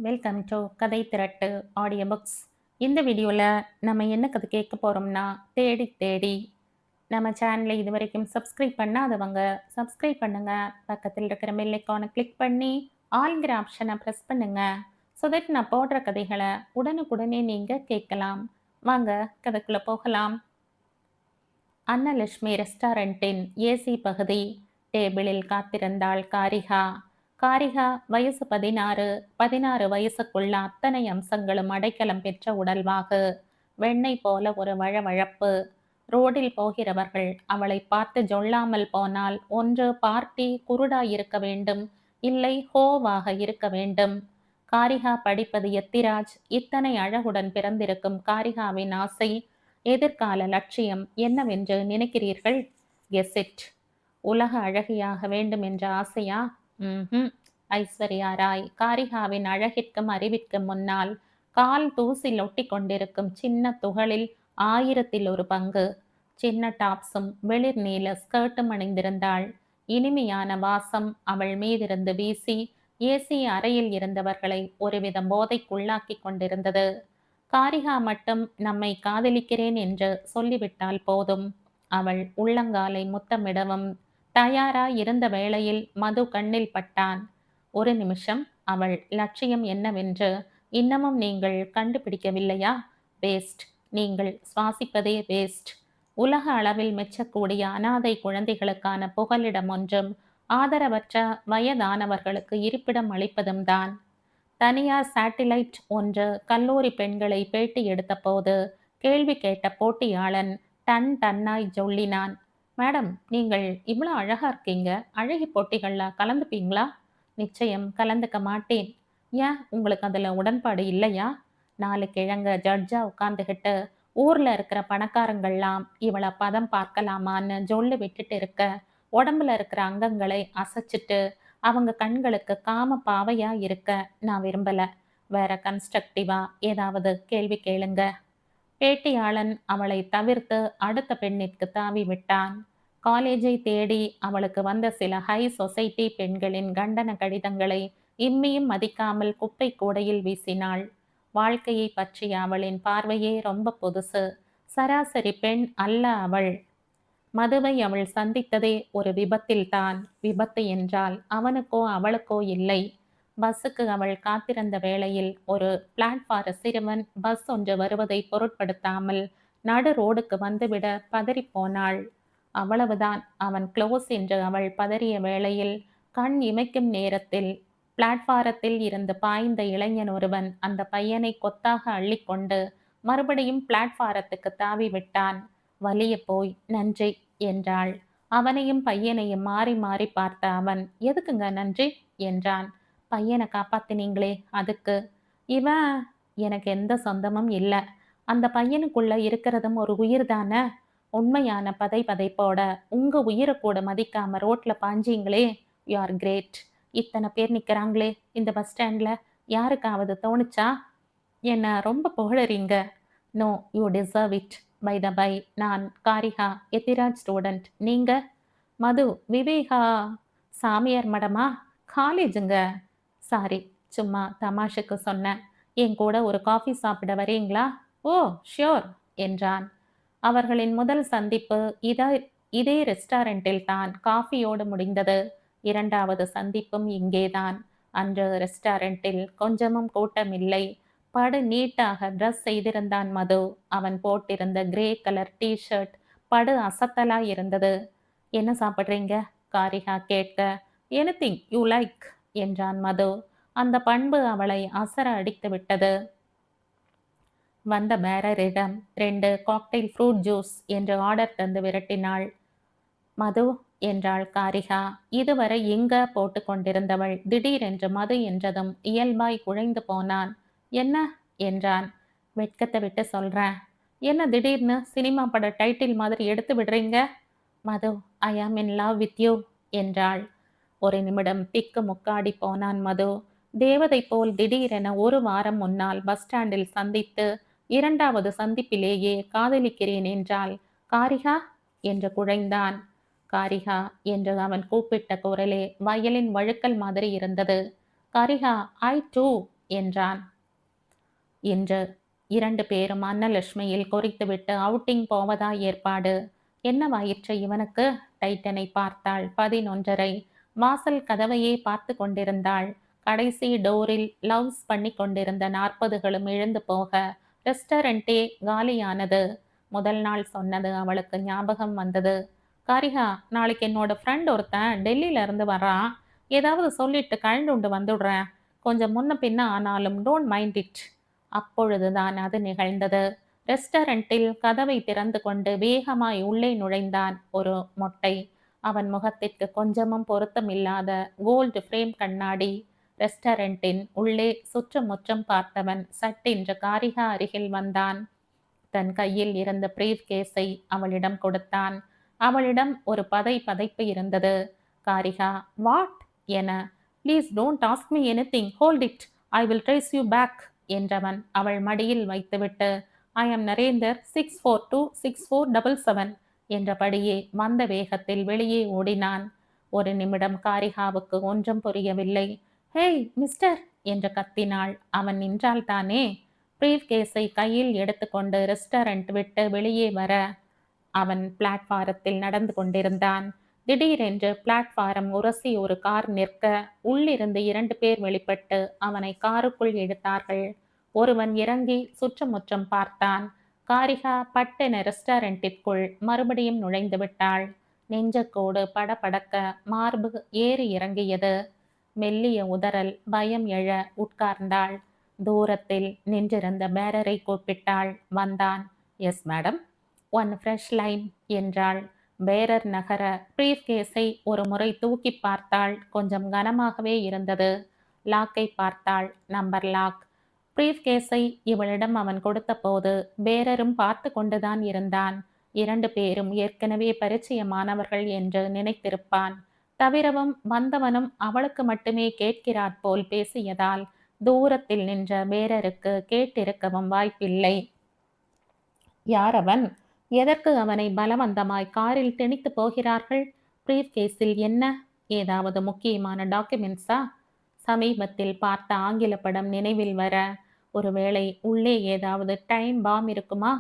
Welcome to கதை திரட்டு audio books. இந்த வீடியோவில் நம்ம என்ன கதை கேட்க போகிறோம்னா, தேடி தேடி. நம்ம சேனலை இது வரைக்கும் சப்ஸ்கிரைப் பண்ணாதவங்க சப்ஸ்கிரைப் பண்ணுங்க. பக்கத்தில் இருக்கிற பெல் ஐக்கானை கிளிக் பண்ணி ஆல்ங்கிற ஆப்ஷனை ப்ரெஸ் பண்ணுங்க. ஸோ தட் நான் போடுற கதைகளை உடனுக்குடனே நீங்கள் கேட்கலாம். வாங்க கதைக்குள்ளே போகலாம். அன்னலட்சுமி ரெஸ்டாரண்ட்டின் ஏசி பகுதி. டேபிளில் காத்திருந்தாள் காரிகா. காரிகா வயசு 16. 16 வயசுக்குள்ள அத்தனை அம்சங்களும் அடைக்கலம் பெற்ற உடல்வாகு. வெண்ணெய் போல ஒரு வழவழப்பு. ரோடில் போகிறவர்கள் அவளை பார்த்து ஜொல்லாமல் போனால் ஒன்று பார்ட்டி குருடாய் இருக்க வேண்டும், இல்லை ஹோவாக இருக்க வேண்டும். காரிகா படிப்பது எத்திராஜ். இத்தனை அழகுடன் பிறந்திருக்கும் காரிகாவின் ஆசை, எதிர்கால லட்சியம் என்னவென்று நினைக்கிறீர்கள்? Guess it. உலக அழகியாக வேண்டும் என்ற ஆசையா? ஐஸ்வர்யா ராய் காரிகாவின் அழகிற்கும் அறிவிற்கும் முன்னால் கால் தூசில் ஒட்டி கொண்டிருக்கும் சின்ன துகளில் 1000ல் ஒரு பங்கு. சின்ன டாப்ஸும் வெளிர் நீல ஸ்கர்ட்டும் அணிந்திருந்தாள். இனிமையான வாசம் அவள் மீதிருந்து வீசி ஏசி அறையில் இருந்தவர்களை ஒருவித போதைக்குள்ளாக்கி கொண்டிருந்தது. காரிகா மட்டும் நம்மை காதலிக்கிறேன் என்று சொல்லிவிட்டால் போதும். அவள் உள்ளங்காலை முத்தமிடவும் தயாராய் இருந்த வேளையில் மது கண்ணில் பட்டான். ஒரு நிமிஷம். அவள் லட்சியம் என்னவென்று இன்னமும் நீங்கள் கண்டுபிடிக்கவில்லையா? வேஸ்ட். நீங்கள் சுவாசிப்பதே வேஸ்ட். உலக அளவில் மெச்சக்கூடிய அனாதை குழந்தைகளுக்கான புகலிடம் ஒன்றும் ஆதரவற்ற வயதானவர்களுக்கு இருப்பிடம் அளிப்பதும் தான். தனியார் சேட்டிலைட் ஒன்று கல்லூரி பெண்களை பேட்டி எடுத்தபோது கேள்வி கேட்ட போட்டியாளன் டன்னாய் ஜொல்லினான். மேடம், நீங்கள் இவ்வளோ அழகா இருக்கீங்க, அழகி போட்டிகள்ல கலந்துப்பீங்களா? நிச்சயம் கலந்துக்க மாட்டேன். ஏன், உங்களுக்கு அதில் உடன்பாடு இல்லையா? 4 கிழங்க ஜட்ஜா உட்காந்துக்கிட்டு ஊர்ல இருக்கிற பணக்காரங்கள்லாம் இவளை பதம் பார்க்கலாமான்னு ஜொல்லு விட்டுட்டு இருக்க, உடம்புல இருக்கிற அங்கங்களை அசைச்சிட்டு அவங்க கண்களுக்கு காம பாவையா இருக்க நான் விரும்பல. வேற கன்ஸ்ட்ரக்டிவா ஏதாவது கேள்வி கேளுங்க. பேட்டியாளன் அவளை தவிர்த்து அடுத்த பெண்ணிற்கு தாவி விட்டான். காலேஜை தேடி அவளுக்கு வந்த சில ஹை சொசைட்டி பெண்களின் கண்டன கடிதங்களை இம்மியும் மதிக்காமல் குப்பை கூடையில் வீசினாள். வாழ்க்கையை பற்றிய அவளின் பார்வையே ரொம்ப புதுசு. சராசரி பெண் அல்ல அவள். மதுவை அவள் சந்தித்ததே ஒரு விபத்தில்தான். விபத்து என்றால் அவனுக்கோ அவளுக்கோ இல்லை. பஸ்ஸுக்கு அவள் காத்திருந்த வேளையில் ஒரு பிளாட்பார சிறுவன் பஸ் ஒன்று வருவதை பொருட்படுத்தாமல் நடு ரோடுக்கு வந்துவிட பதறிப்போனாள். அவ்வளவுதான். அவன் க்ளோஸ் என்று அவள் பதறிய வேளையில் கண் இமைக்கும் நேரத்தில் பிளாட்பாரத்தில் இருந்து பாய்ந்த இளைஞன் ஒருவன் அந்த பையனை கொத்தாக அள்ளிக்கொண்டு மறுபடியும் பிளாட்பாரத்துக்கு தாவி விட்டான். வலிய போய் நன்றி என்றாள். அவனையும் பையனையும் மாறி மாறி பார்த்த அவன், எதுக்குங்க நன்றி என்றான். பையனை காப்பாத்தினீங்களே அதுக்கு. இவன், எனக்கு எந்த சொந்தமும் இல்லை. அந்த பையனுக்குள்ள இருக்கிறதும் ஒரு உயிர் தானே. உண்மையான பதைப்போட உங்க உயிரை கூட மதிக்காம ரோட்ல பாஞ்சீங்களே. You are great. இத்தனை பேர் நிற்கிறாங்களே இந்த பஸ் ஸ்டாண்ட்ல, யாருக்காவது தோணுச்சா? என்ன ரொம்ப புகழறீங்க. No, you deserve it. By the by, நான் காரிகா, எத்திராஜ் ஸ்டூடெண்ட். நீங்க? மது, விவேகா சாமியார் மடமா? காலேஜுங்க. சாரி, சும்மா தமாஷுக்கு சொன்னேன். என் கூட ஒரு காஃபி சாப்பிட வரீங்களா? ஓ ஷியோர் என்றான். அவர்களின் முதல் சந்திப்பு இதே ரெஸ்டாரண்டில் தான் காஃபியோடு முடிந்தது. 2வது சந்திப்பும் இங்கேதான். அன்று ரெஸ்டாரண்டில் கொஞ்சமும் கூட்டமில்லை. படு நீட்டாக ட்ரெஸ் செய்திருந்தான் மது. அவன் போட்டிருந்த கிரே கலர் டிஷர்ட் படு அசத்தலாய் இருந்தது. என்ன சாப்பிட்றீங்க? காரிகா கேட்க, எனிதிங் யூ லைக் என்றான் மது. அந்த பண்பு அவளை அசர அடித்து விட்டது. வந்த பேரரிடம் 2 காக்டெயில் ஃப்ரூட் ஜூஸ் என்று ஆர்டர் தந்து விரட்டினாள். மது என்றாள் காரிகா. இதுவரை எங்க போட்டு கொண்டிருந்தவள் திடீரென்று மது என்றதும் இயல்பாய் குழைந்து போனான். என்ன என்றான். வெட்கத்தை விட்டு சொல்றேன். என்ன திடீர்னு சினிமா பட டைட்டில் மாதிரி எடுத்து விடுறீங்க? மது, ஐ ஆம் இன் லவ் வித் யூ என்றாள். ஒரு நிமிடம் திக்கு முக்காடி போனான் மது. தேவதை போல் திடீரென 1 வாரம் முன்னால் பஸ் ஸ்டாண்டில் சந்தித்து 2வது சந்திப்பிலேயே காதலிக்கிறேன் என்றால் காரிகா என்று குழைந்தான். காரிகா என்று அவன் கூப்பிட்ட குரலே வயலின் வழுக்கல் மாதிரி இருந்தது. காரிகா, ஐ டூ என்றான். இன்று 2 பேரும் அன்னலட்சுமியில் குறித்துவிட்டு அவுட்டிங் போவதா ஏற்பாடு. என்னவாயிற்று இவனுக்கு? டைட்டனை பார்த்தாள். 11:30. வாசல் கதவையே பார்த்து கொண்டிருந்தாள். கடைசி டோரில் லவ்ஸ் பண்ணி கொண்டிருந்த 40களும் எழுந்து போக ரெஸ்டாரண்டே காலியானது. முதல் நாள் சொன்னது அவளுக்கு ஞாபகம் வந்தது. காரிகா, நாளைக்கு என்னோட ஃப்ரெண்ட் ஒருத்தன் டெல்லியில இருந்து வர்றான். ஏதாவது சொல்லிட்டு கழண்டுண்டு வந்துடுறேன். கொஞ்சம் முன்ன பின்ன ஆனாலும் டோன்ட் மைண்ட் இட். அப்பொழுதுதான் அது நிகழ்ந்தது. ரெஸ்டாரண்டில் கதவை திறந்து கொண்டு வேகமாய் உள்ளே நுழைந்தான் ஒரு மொட்டை. அவன் முகத்திற்கு கொஞ்சமும் பொருத்தமில்லாத கோல்டு ஃப்ரேம் கண்ணாடி. ரெஸ்டாரண்டின் உள்ளே சுற்றும் முற்றும் பார்த்தவன் சட்டென்று காரிகா அருகில் வந்தான். தன் கையில் இருந்த பிரீஃப் கேஸை அவளிடம் கொடுத்தான். அவளிடம் ஒரு பதைப்பு இருந்தது. காரிகா, வாட் என. Please don't ask me anything, hold it, I will trace you back என்றவன் அவள் மடியில் வைத்துவிட்டு, ஐ எம் நரேந்தர், 6426477 என்றபடியே வந்த வேகத்தில் வெளியே ஓடினான். ஒரு நிமிடம் காரிகாவுக்கு ஒன்றும் புரியவில்லை. ஹேய் மிஸ்டர் என்று கத்தினாள். அவன் நின்றால் தானே. பிரீஃப் கேஸை கையில் எடுத்துக்கொண்டு ரெஸ்டாரண்ட் விட்டு வெளியே வர அவன் பிளாட்பாரத்தில் நடந்து கொண்டிருந்தான். திடீரென்று பிளாட்பாரம் உரசி ஒரு கார் நிற்க உள்ளிருந்து 2 பேர் வெளிப்பட்டு அவனை காருக்குள் இழுத்தார்கள். ஒருவன் இறங்கி சுற்றுமுற்றும் பார்த்தான். காரிகா பட்டென ரெஸ்டாரண்டிற்குள் மறுபடியும் நுழைந்து விட்டாள். நெஞ்சக்கோடு படபடக்க மார்பு ஏறி இறங்கியது. மெல்லிய உதறல் பயம் எழ உட்கார்ந்தாள். தூரத்தில் நின்றிருந்த பேரரை கூப்பிட்டாள். வந்தான். Yes madam, one fresh Lime என்றாள். பேரர் நகர பிரீஃப் கேஸை ஒரு முறை தூக்கி பார்த்தாள். கொஞ்சம் கனமாகவே இருந்தது. லாக்கை பார்த்தாள். Number lock. பிரீஃப் கேஸை இவளிடம் அவன் கொடுத்த போது பேரரும் பார்த்து கொண்டுதான் இருந்தான். 2 பேரும் ஏற்கனவே பரிச்சயமானவர்கள் என்று நினைத்திருப்பான். தவிரவும் வந்தவனும் அவளுக்கு மட்டுமே கேட்கிறாற்போல் பேசியதால் தூரத்தில் நின்ற பேரருக்கு கேட்டிருக்கவும் வாய்ப்பில்லை. யார் அவன்? எதற்கு அவனை பலவந்தமாய் காரில் திணித்து போகிறார்கள்? பிரீஃப் கேஸில் என்ன? ஏதாவது முக்கியமான டாக்குமெண்ட்ஸா? சமீபத்தில் பார்த்த ஆங்கில படம் நினைவில் வர, ஒருவேளை உள்ளே ஏதாவது டைம் பாம் இருக்குமா?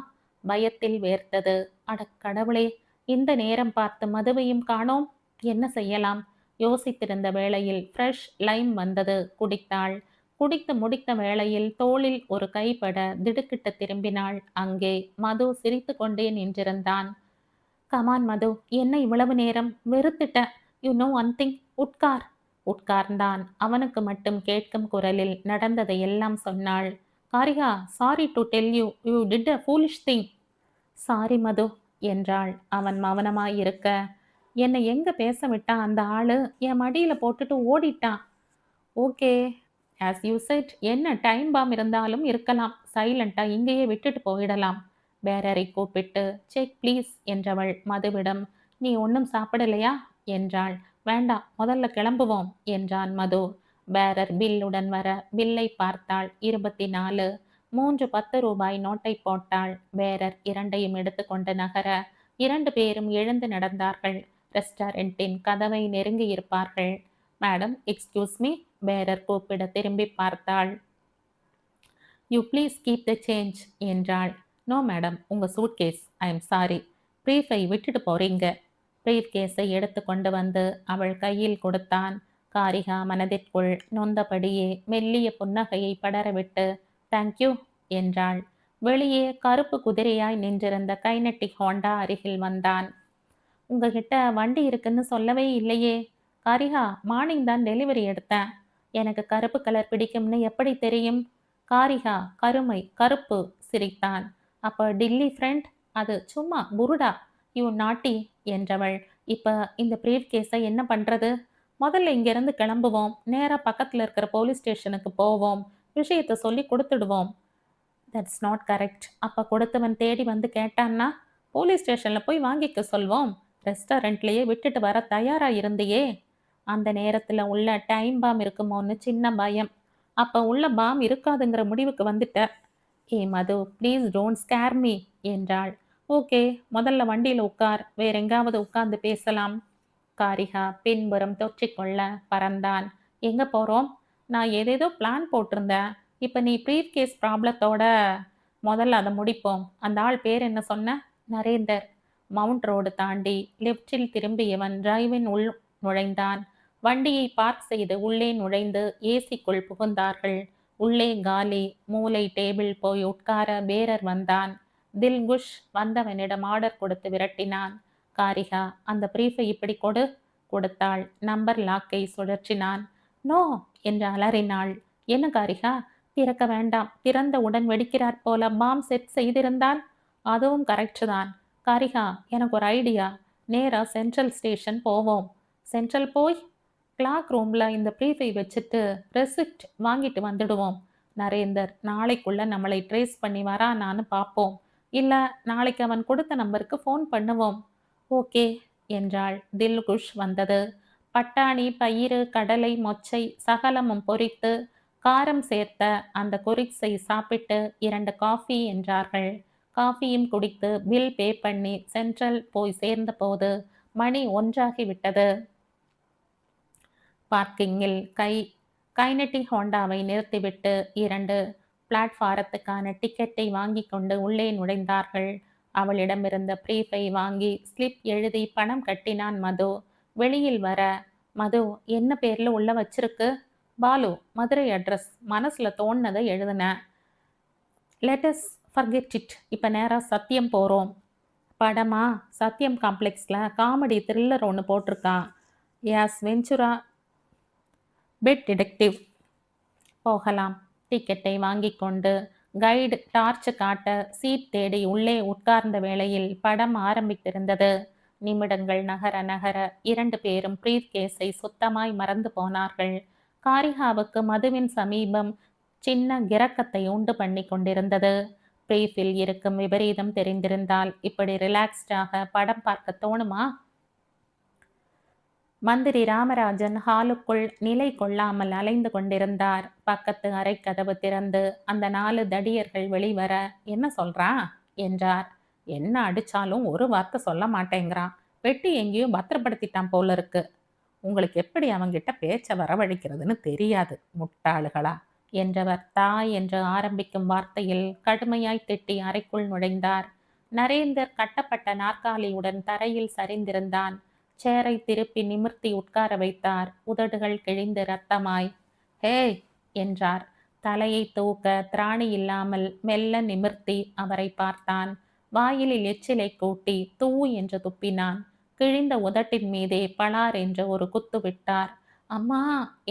பயத்தில் வேர்த்தது. அடக்கடவுளே, இந்த நேரம் பார்த்து மதுவையும் காணோம். என்ன செய்யலாம்? யோசித்திருந்த வேளையில் ஃப்ரெஷ் லைம் வந்தது. குடித்தாள். குடித்து முடித்த வேளையில் தோளில் ஒரு கைப்பட திடுக்கிட்டு திரும்பினாள். அங்கே மது சிரித்து கொண்டே நின்றிருந்தான். கமான் மது, என்ன இவ்வளவு நேரம்? வெறுத்துட்ட. யூ நோ ஒன் திங், உட்கார். உட்கார்ந்தான். அவனுக்கு மட்டும் கேட்கும் குரலில் நடந்ததை எல்லாம் சொன்னாள். Karika, sorry to tell you, you did a foolish thing. Sorry Madhu என்றாள். அவன் மௌனமாயிருக்க, என்னை எங்க பேச விட்டான் அந்த ஆளு? என் மடியில போட்டுட்டு ஓடிட்டான். ஓகே, ஆஸ் யூ செட், என்ன டைம் பாம் இருந்தாலும் இருக்கலாம். சைலண்டா இங்கேயே விட்டுட்டு போயிடலாம். பேரரை கூப்பிட்டு, செக் ப்ளீஸ் என்றவள் மதுவிடம். நீ ஒன்றும் சாப்பிடலையா என்றாள். வேண்டாம், முதல்ல கிளம்புவோம் என்றான் மது. பேரர் பில்லுடன் வர பில்லை பார்த்தாள். 24. 3 10 ரூபாய் நோட்டை போட்டாள். பேரர் 2ஐயும் எடுத்துக்கொண்டு நகர 2 பேரும் எழுந்து நடந்தார்கள். ரெஸ்டாரண்டின் கதவை நெருங்கி இருப்பார்கள். மேடம், எக்ஸ்கியூஸ் மீ, பேரர் கூப்பிட திரும்பி பார்த்தாள். You please keep the change என்றாள். நோ மேடம், உங்கள் சூட்கேஸ். ஐ எம் சாரி, ப்ரீஃபை விட்டுட்டு போறீங்க. ப்ரீஃப் கேஸை எடுத்து கொண்டு வந்து அவள் கையில் கொடுத்தான். காரிகா மனதிற்குள் நொந்தபடியே மெல்லிய புன்னகையை படரவிட்டு தேங்க்யூ என்றாள். வெளியே கருப்பு குதிரையாய் நின்றிருந்த கைனட்டிக் ஹோண்டா அருகில் வந்தான். உங்ககிட்ட வண்டி இருக்குன்னு சொல்லவே இல்லையே. காரிகா, மார்னிங் தான் டெலிவரி எடுத்தேன். எனக்கு கருப்பு கலர் பிடிக்கும்னு எப்படி தெரியும்? காரிகா, கருமை, கருப்பு சிரித்தான். அப்ப டில்லி ஃப்ரெண்ட்? அது சும்மா புருடா. யூ நாட்டி என்றவள். இப்ப இந்த பிரீஃப் கேஸை என்ன பண்றது? முதல்ல இங்கிருந்து கிளம்புவோம். நேரா பக்கத்துல இருக்கிற போலீஸ் ஸ்டேஷனுக்கு போவோம். விஷயத்தை சொல்லி கொடுத்துடுவோம். That's not correct. அப்ப கொடுத்தவன் தேடி வந்து கேட்டான்னா போலீஸ் ஸ்டேஷன்ல போய் வாங்கிக்க சொல்வோம். ரெஸ்டாரண்ட்லயே விட்டுட்டு வர தயாரா இருந்தியே. அந்த நேரத்துல உள்ள டைம் பாம் இருக்குமோன்னு சின்ன பயம். அப்ப உள்ள பாம் இருக்காதுங்கிற முடிவுக்கு வந்துட்ட. ஏ மது, ப்ளீஸ் டோன்ட் ஸ்கேர் மீ என்றாள். ஓகே, முதல்ல வண்டியில உட்கார், வேற எங்காவது உட்கார்ந்து பேசலாம். காரிகா பின்புறம் தொற்றிக்கொள்ள பறந்தான். எங்க போறோம்? நான் ஏதேதோ பிளான் போட்டிருந்தேன். இப்ப நீ ப்ரீஃப் கேஸ் ப்ராப்ளத்தோட முதல்ல அத முடிப்போம். அந்த ஆள் பேர் என்ன சொன்ன? நரேந்தர். மவுண்ட் ரோடு தாண்டி லெஃப்டில் திரும்பியவன் டிரைவின் உள் நுழைந்தான். வண்டியை பார்க் செய்து உள்ளே நுழைந்து ஏசிக்குள் புகுந்தார்கள். உள்ளே காலி. மூலை டேபிள் போய் உட்கார பேரர் வந்தான். தில்குஷ் வந்தவனிடம் ஆர்டர் கொடுத்து விரட்டினான். காரிகா, அந்த பிரீஃபை இப்படி கொடு. கொடுத்தாள். நம்பர் லாக்கை சுழற்றினான். நோ என்று அலறினாள். என்ன காரிகா? திறக்க வேண்டாம். திறந்தவுடன் வெடிக்கிறாற் போல பாம் செட் செய்திருந்தால்? அதுவும் கரெக்ட் தான். காரிகா, எனக்கு ஒரு ஐடியா. நேரா சென்ட்ரல் ஸ்டேஷன் போவோம். சென்ட்ரல் போய் கிளாக் ரூம்ல இந்த ப்ரீஃபை வச்சுட்டு ரெசிப்ட் வாங்கிட்டு வந்துடுவோம். நரேந்தர் நாளைக்குள்ள நம்மளை ட்ரேஸ் பண்ணி வரானான்னு பார்ப்போம். இல்ல நாளைக்கு அவன் கொடுத்த நம்பருக்கு ஃபோன் பண்ணுவோம். ஓகே என்றாள். தில்குஷ் வந்தது. பட்டாணி, பயிறு, கடலை, மொச்சை சகலமும் பொரித்து காரம் சேர்த்த அந்த கொரிக்ஸை சாப்பிட்டு 2 காஃபி என்றார்கள். காஃபியும் குடித்து பில் பே பண்ணி சென்ட்ரல் போய் சேர்ந்தபோது மணி 1 விட்டது. பார்க்கிங்கில் கைனெட்டிக் ஹோண்டாவை நிறுத்திவிட்டு 2 பிளாட்பாரத்துக்கான டிக்கெட்டை வாங்கி கொண்டு உள்ளே நுழைந்தார்கள். அவளிடமிருந்த ப்ரீஃபை வாங்கி ஸ்லிப் எழுதி பணம் கட்டினான் மது. வெளியில் வர, மது, என்ன பேர்ல உள்ள வச்சிருக்கு? பாலு, மதுரை அட்ரஸ். மனசுல தோணுனதை எழுதுனேன். Let's forget it. இப்போ நேரா சத்தியம் போகிறோம். படமா? சத்தியம் காம்ப்ளெக்ஸில் காமெடி த்ரில்லர் ஒன்று போட்டிருக்கான். Ace Ventura pet detective. போகலாம். டிக்கெட்டை வாங்கி கொண்டு கைடு டார்ச் காட்ட சீட் தேடி உள்ளே உட்கார்ந்த வேளையில் படம் ஆரம்பித்திருந்தது. நிமிடங்கள் நகர நகர 2 பேரும் ப்ரீஃப் கேஸை சுத்தமாய் மறந்து போனார்கள். காரிகாவுக்கு மதுவின் சமீபம் சின்ன கிறக்கத்தை உண்டு பண்ணி கொண்டிருந்தது. ப்ரீஃபில் இருக்கும் விபரீதம் தெரிந்திருந்தால் இப்படி ரிலாக்ஸ்டாக படம் பார்க்க தோணுமா? மந்திரி ராமராஜன் ஹாலுக்குள் நிலை கொள்ளாமல் அலைந்து கொண்டிருந்தார். பக்கத்து அறை கதவு திறந்து அந்த 4 தடியர்கள் வெளிவர, என்ன சொல்றான் என்றார். என்ன அடிச்சாலும் ஒரு வார்த்தை சொல்ல மாட்டேங்கிறான். பெட்டி எங்கேயோ பத்திரப்படுத்திட்டான் போல இருக்கு. உங்களுக்கு எப்படி அவங்கிட்ட பேச்ச வரவழைக்கிறதுன்னு தெரியாது, முட்டாளுகளா என்றவர் தாய் என்று ஆரம்பிக்கும் வார்த்தையில் கடுமையாய் திட்டி அறைக்குள் நுழைந்தார். நரேந்தர் கட்டப்பட்ட நாற்காலியுடன் தரையில் சரிந்திருந்தான். சேரை திருப்பி நிமிர்த்தி உட்கார வைத்தார். உதடுகள் கிழிந்து ரத்தமாய். ஹேய் என்றார். தலையை தூக்க திராணி இல்லாமல் மெல்ல நிமிர்த்தி அவரை பார்த்தான். வாயிலில் எச்சிலை கூட்டி தூ என்று துப்பினான். கிழிந்த உதட்டின் மீதே பளார் என்று ஒரு குத்து விட்டார். அம்மா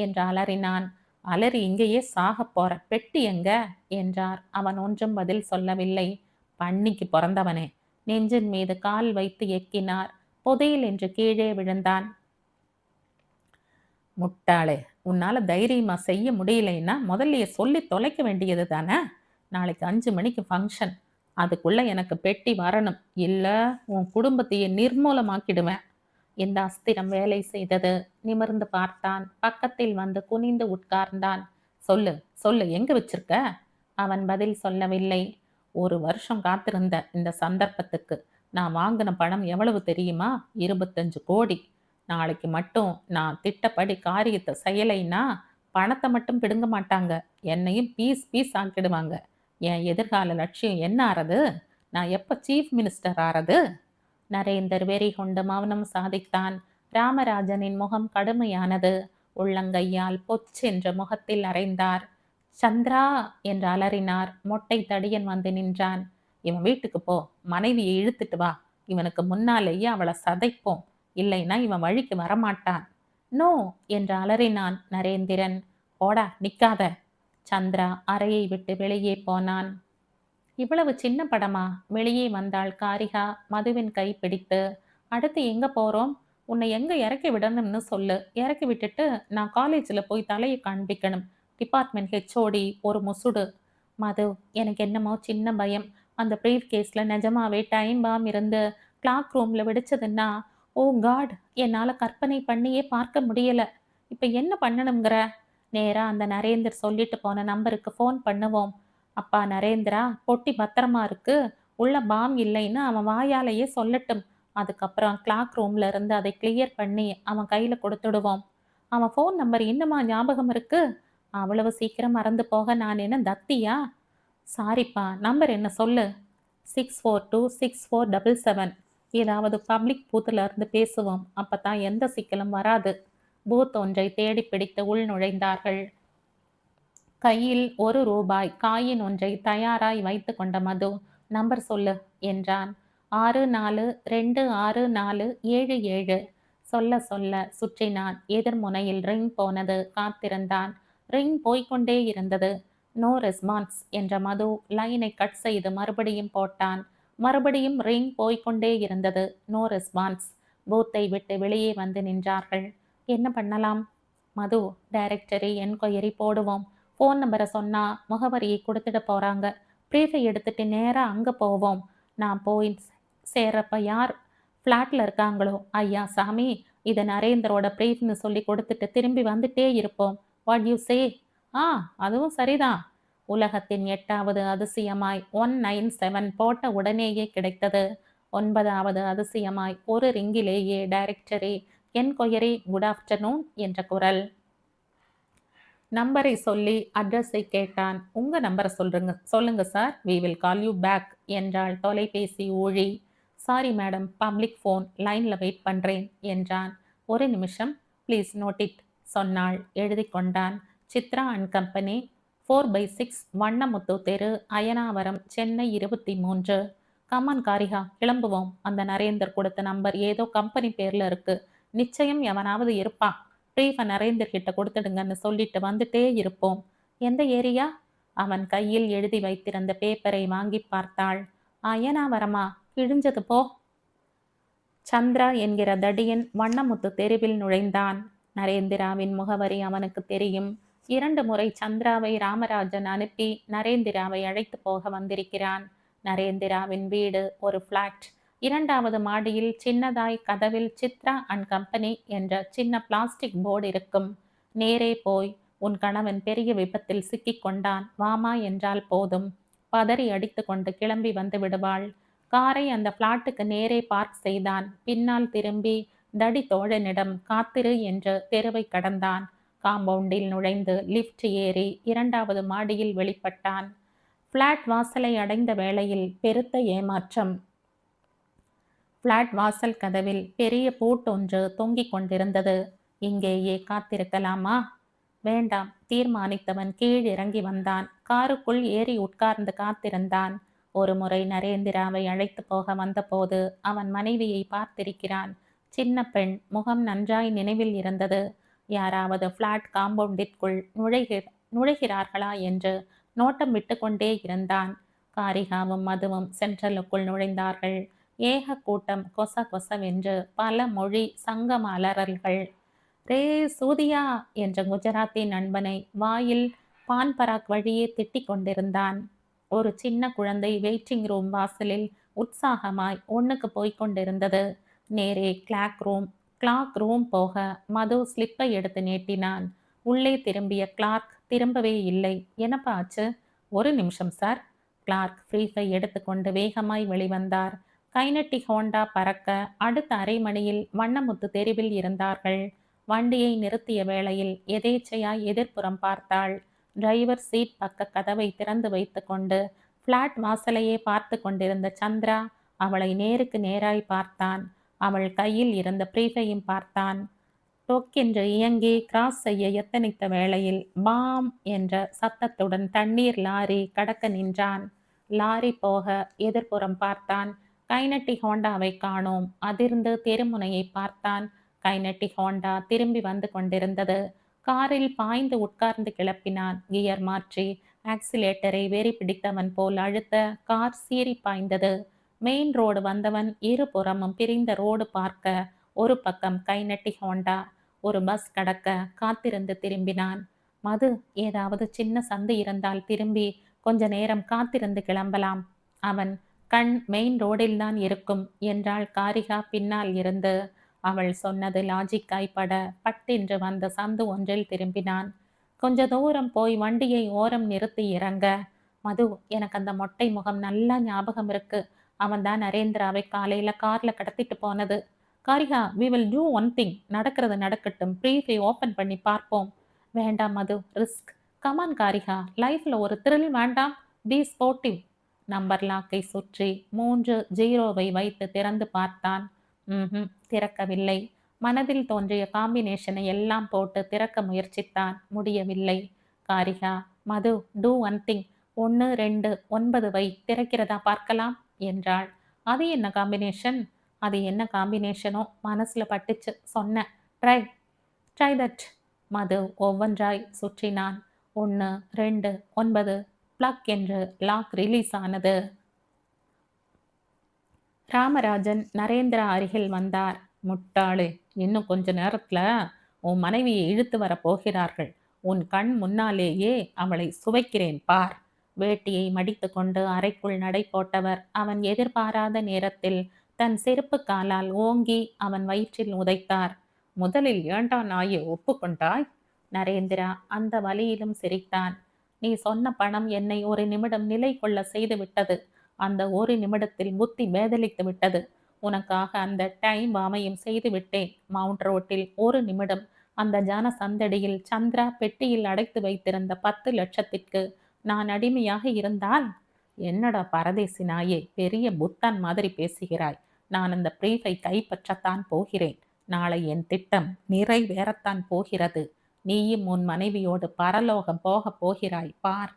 என்று அலறினான். அலறி இங்கேயே சாகப் போற, பெட்டி எங்க என்றார். அவன் ஒன்றும் பதில் சொல்லவில்லை. பன்னிக்கு பிறந்தவனே. நெஞ்சின் மீது கால் வைத்து எக்கினார். புதையில் என்று கீழே விழுந்தான். முட்டாளே, உன்னால தைரியமா செய்ய முடியலைன்னா முதல்லையே சொல்லி தொலைக்க வேண்டியது தானே? நாளைக்கு 5 மணிக்கு ஃபங்க்ஷன். அதுக்குள்ள எனக்கு பெட்டி வரணும். இல்ல உன் குடும்பத்தையே நிர்மூலமாக்கிடுவேன். இந்த அஸ்திரம் வேலை செய்தது. நிமிர்ந்து பார்த்தான். பக்கத்தில் வந்து குனிந்து உட்கார்ந்தான். சொல்லு சொல்லு, எங்க வச்சிருக்க? அவன் பதில் சொல்லவில்லை. 1 வருஷம் காத்திருந்த இந்த சந்தர்ப்பத்துக்கு. நான் வாங்கின பணம் எவ்வளவு தெரியுமா? 25 கோடி. நாளைக்கு மட்டும் நான் திட்டப்படி காரியத்தை செய்யலைன்னா பணத்தை மட்டும் பிடுங்க மாட்டாங்க, என்னையும் பீஸ் பீஸ் ஆக்கிடுவாங்க. என் எதிர்கால லட்சியம் என்ன ஆறது? நான் எப்ப சீஃப் மினிஸ்டர் ஆறது? நரேந்தர் வெறி கொண்டு மௌனம் சாதித்தான். ராமராஜனின் முகம் கடுமையானது. உள்ளங்கையால் பொச்சென்ற முகத்தில் அறைந்தார். சந்திரா என்று அலறினார். மொட்டை தடியன் வந்து நின்றான். இவன் வீட்டுக்கு போ, மனைவியை இழுத்துட்டு வா. இவனுக்கு முன்னாலேயே அவளை சதைப்போம். இல்லைன்னா இவன் வழிக்கு வரமாட்டான். நோ என்று அலறினான் நரேந்திரன். போடா, நிக்காத. சந்திரா அறையை விட்டு வெளியே போனான். இவ்வளவு சின்ன படமா? வெளியே வந்தாள் காரிகா மதுவின் கை பிடித்து. அடுத்து எங்க போறோம்? உன்னை எங்க இறக்கி விடணும்னு சொல்லு. இறக்கி விட்டுட்டு நான் காலேஜில் போய் தலையை காண்பிக்கணும். டிபார்ட்மெண்ட் ஹெச்ஓடி ஒரு முசுடு. மது, எனக்கு என்னமோ சின்ன பயம். அந்த ப்ரீஃப் கேஸில் நிஜமாவே டைம் பாம் இருந்து கிளாக் ரூமில் வெடிச்சதுன்னா, ஓ காட், என்னால் கற்பனை பண்ணியே பார்க்க முடியல. இப்போ என்ன பண்ணணுங்கிற? நேராக அந்த நரேந்தர் சொல்லிட்டு போன நம்பருக்கு ஃபோன் பண்ணுவோம். அப்பா நரேந்திரா, பொட்டி பத்திரமா இருக்கு, உள்ள பாம் இல்லைன்னு அவன் வாயாலேயே சொல்லட்டும். அதுக்கப்புறம் கிளாக் ரூம்ல இருந்து அதை கிளியர் பண்ணி அவன் கையில் கொடுத்துடுவோம். அவன் ஃபோன் நம்பர் இன்னுமா ஞாபகம் இருக்கு? அவ்வளவு சீக்கிரம் மறந்து போக நான் என்ன தத்தியா? சாரிப்பா, நம்பர் என்ன சொல்லு? 6426477. ஏதாவது பப்ளிக் பூத்துல இருந்து பேசுவோம். அப்பதான் எந்த சிக்கலும் வராது. பூத் ஒன்றை தேடி பிடித்து உள் நுழைந்தார்கள். கையில் ₹1 காயின் ஒன்றை தயாராய் வைத்து கொண்ட மது, நம்பர் சொல்லு என்றான். 64264777. சொல்ல சொல்ல சுற்றினான். எதிர்முனையில் ரிங் போனது. காத்திருந்தான். ரிங் போய்க்கொண்டே இருந்தது. நோ ரெஸ்பான்ஸ் என்ற மது லைனை கட் செய்து மறுபடியும் போட்டான். மறுபடியும் ரிங் போய்க்கொண்டே இருந்தது. No response. பூத்தை விட்டு வெளியே வந்து நின்றார்கள். என்ன பண்ணலாம்? மது, டைரக்டரி என்கொயரி போடுவோம். ஃபோன் நம்பரை சொன்னா முகவரியை கொடுத்துட போறாங்க. ப்ரீஃபை எடுத்துட்டு நேரா அங்க போவோம். நான் போய் சேர்றப்ப யார் ஃப்ளாட்ல இருக்காங்களோ, ஐயா சாமி, இதை நரேந்தரோட ப்ரீஃப்னு சொல்லி கொடுத்துட்டு திரும்பி வந்துட்டே இருப்போம். What you say? ஆ, அதுவும் சரிதான். உலகத்தின் 8வது அதிசயமாய் 197 போட்ட உடனேயே கிடைத்தது. 9வது அதிசயமாய் ஒரு ரிங்கிலேயே டைரக்டரி என்கொயரி குட் ஆஃப்டர்நூன் என்ற குரல். நம்பரை சொல்லி அட்ரஸை கேட்டான். உங்க நம்பரை சொல்லுங்க sir, we will call you back என்றாள் தொலைபேசி ஊழி. சாரி மேடம், பப்ளிக் ஃபோன், லைன்ல வெயிட் பண்றேன் என்றான். ஒரு நிமிஷம், ப்ளீஸ் நோட் இட் சொன்னாள். எழுதி கொண்டான். சித்ரா அண்ட் கம்பெனி, 4/6, வண்ணமுத்து தெரு, அயனாவரம், சென்னை 23. கமான் காரிகா, கிளம்புவோம். அந்த நரேந்தர் கொடுத்த நம்பர் ஏதோ கம்பெனி பேர்ல இருக்கு. நிச்சயம் எவனாவது இருப்பான். ப்ரீஃபை நரேந்தர் கிட்ட கொடுத்துடுங்கன்னு சொல்லிட்டு வந்துட்டே இருப்போம். எந்த ஏரியா? அவன் கையில் எழுதி வைத்திருந்த பேப்பரை வாங்கி பார்த்தாள். அயனாவரமா? கிழிஞ்சது போ. சந்திரா என்கிற தடியன் வண்ணமுத்து தெருவில் நுழைந்தான். நரேந்திராவின் முகவரி அவனுக்கு தெரியும். 2 முறை சந்திராவை ராமராஜன் அனுப்பி நரேந்திராவை அழைத்து போக வந்திருக்கிறான். நரேந்திராவின் வீடு ஒரு ஃப்ளாட். 2வது மாடியில் சின்னதாய் கதவில் சித்ரா அண்ட் கம்பெனி என்ற சின்ன பிளாஸ்டிக் போர்டு இருக்கும். நேரே போய், உன் கணவன் பெரிய விபத்தில் சிக்கிக் கொண்டான், வாமா என்றால் போதும். பதறி அடித்து கொண்டு கிளம்பி வந்து விடுவாள். காரை அந்த பிளாட்டுக்கு நேரே பார்க் செய்தான். பின்னால் திரும்பி தடி தோழனிடம் காத்திரு என்று தெருவை கடந்தான். காம்பவுண்டில் நுழைந்து லிஃப்ட் ஏறி 2வது மாடியில் வெளிப்பட்டான். பிளாட் வாசலை அடைந்த வேளையில் பெருத்த ஏமாற்றம். பிளாட் வாசல் கதவில் பெரிய பூட்டொன்று தொங்கிக் கொண்டிருந்தது. இங்கேயே காத்திருக்கலாமா? வேண்டாம், தீர்மானித்தவன் கீழ் இறங்கி வந்தான். காருக்குள் ஏறி உட்கார்ந்து காத்திருந்தான். ஒரு முறை நரேந்திராவை அழைத்து போக வந்தபோது அவன் மனைவியை பார்த்திருக்கிறான். சின்ன பெண், முகம் நன்றாய் நினைவில் இருந்தது. யாராவது பிளாட் காம்பவுண்டிற்குள் நுழைகிறார்களா என்று நோட்டம் விட்டு கொண்டே இருந்தான். காரிகாவும் மதுவும் சென்ட்ரலுக்குள் நுழைந்தார்கள். ஏக கூட்டம், கொச கொசவென்று பல மொழி சங்கம அலறல்கள். ரே சூதியா என்ற குஜராத்தி நண்பனை வாயில் பான் பராக் வழியே திட்டிக் கொண்டிருந்தான். ஒரு சின்ன குழந்தை வெயிட்டிங் ரூம் வாசலில் உற்சாகமாய் ஒண்ணுக்கு போய்க் கொண்டிருந்தது. நேரே கிளாக் ரூம் போக மது ஸ்லிப்பை எடுத்து நீட்டினான். உள்ளே திரும்பிய கிளார்க் திரும்பவே இல்லை. என்னப்பா ஆச்சு? ஒரு நிமிஷம் சார். கிளார்க் ஃப்ரீஃபை எடுத்துக்கொண்டு வேகமாய் வெளிவந்தார். கைனட்டிக் ஹோண்டா பறக்க அடுத்த அரை மணியில் வண்ணமுத்து தெருவில் இருந்தார்கள். வண்டியை நிறுத்திய வேளையில் எதேச்சையாய் எதிர்ப்புறம் பார்த்தாள். டிரைவர் சீட் பக்க கதவை திறந்து வைத்து கொண்டு பிளாட் வாசலையே பார்த்து கொண்டிருந்த சந்திரா அவளை நேருக்கு நேராய் பார்த்தான். அவள் கையில் இருந்த ப்ரீஃபையும் பார்த்தான். டொக்கென்று இயங்கி கிராஸ் செய்ய எத்தனித்த வேளையில் பாம் என்ற சத்தத்துடன் தண்ணீர் லாரி கடக்க நின்றான். லாரி போக எதிர்ப்புறம் பார்த்தான். கைனட்டிக் ஹோண்டாவை காணோம். அதிர்ந்து தெருமுனையை பார்த்தான். கைனட்டிக் ஹோண்டா திரும்பி வந்து கொண்டிருந்தது. காரில் பாய்ந்து உட்கார்ந்து கிளப்பினான். கியர் மாற்றி ஆக்சிலேட்டரை வெறி பிடித்தவன் போல் அழுத்த கார் சீறி பாய்ந்தது. மெயின் ரோடு வந்தவன் இருபுறமும் பிரிந்த ரோடு பார்க்க ஒரு பக்கம் கைனட்டிக் ஹோண்டா. ஒரு பஸ் கடக்க காத்திருந்து திரும்பினான். மது, ஏதாவது சின்ன சந்து இருந்தால் திரும்பி கொஞ்ச நேரம் காத்திருந்து கிளம்பலாம். அவன் கண் மெயின் ரோடில்தான் இருக்கும் என்றாள் காரிகா பின்னால் இருந்து. அவள் சொன்னது லாஜிக்காய் பட பட்டென்று வந்த சந்து ஒன்றில் திரும்பினான். கொஞ்ச தூரம் போய் வண்டியை ஓரம் நிறுத்தி இறங்க, மது, எனக்கு அந்த மொட்டை முகம் நல்லா ஞாபகம் இருக்கு. அவன் தான் நரேந்திராவை காலையில கார்ல கடத்திட்டு போனது. Karika, we will do one thing. நடக்கிறது நடக்கட்டும், ப்ரீஃபை ஓப்பன் பண்ணி பார்ப்போம். வேண்டாம் மது, ரிஸ்க். கமான் காரிகா, லைஃப்ல ஒரு த்ரில் வேண்டாம்? B sportive. நம்பர் லாக்கை சுற்றி 3 0வை வைத்து திறந்து பார்த்தான். திறக்கவில்லை. மனதில் தோன்றிய காம்பினேஷனை எல்லாம் போட்டு திறக்க முயற்சித்தான். முடியவில்லை. காரிகா, மது, டூ ஒன் திங். 1 2 9 வை, திறக்கிறதா பார்க்கலாம் என்றாள். அது என்ன காம்பினேஷன்? அது என்ன காம்பினேஷனோ மனசுல பட்டுச்சு. சொன்னேன். Try try that. மது ஒவ்வொன்றாய் சுற்றினான். 1 2 9. பிளக் என்று லாக் ரிலீஸ் ஆனது. ராமராஜன் நரேந்திரா அருகில் வந்தார். முட்டாளே, இன்னும் கொஞ்ச நேரத்துல உன் மனைவியை இழுத்து வர போகிறார்கள். உன் கண் முன்னாலேயே அவளை சுவைக்கிறேன் பார். வேட்டியை மடித்து கொண்டு அறைக்குள் நடை போட்டவர் அவன் எதிர்பாராத நேரத்தில் தன் செருப்பு காலால் ஓங்கி அவன் வயிற்றில் உதைத்தார். முதலில் ஏண்டா நாயே ஒப்புக்கொண்டாய்? நரேந்திரா அந்த வலியிலும் சிரித்தான். நீ சொன்ன பணம் என்னை ஒரு நிமிடம் நிலை கொள்ள செய்து விட்டது. அந்த ஒரு நிமிடத்தில் புத்தி பேதலித்து விட்டது. உனக்காக அந்த டைம் பாமையும் செய்து விட்டேன். மவுண்ட் ரோட்டில் ஒரு நிமிடம் அந்த ஜன சந்தடியில் சந்திரா பெட்டியில் அடைத்து வைத்திருந்த 10 லட்சத்திற்கு நான் அடிமையாக இருந்தால்? என்னடா பரதேசி நாயே, பெரிய புத்தான் மாதிரி பேசுகிறாய். நான் அந்த பிரீஃபை கைப்பற்றத்தான் போகிறேன். நாளை என் திட்டம் நிறைவேறத்தான் போகிறது. நீயும் உன் மனைவியோடு பரலோகம் போகப் போகிறாய் பார்.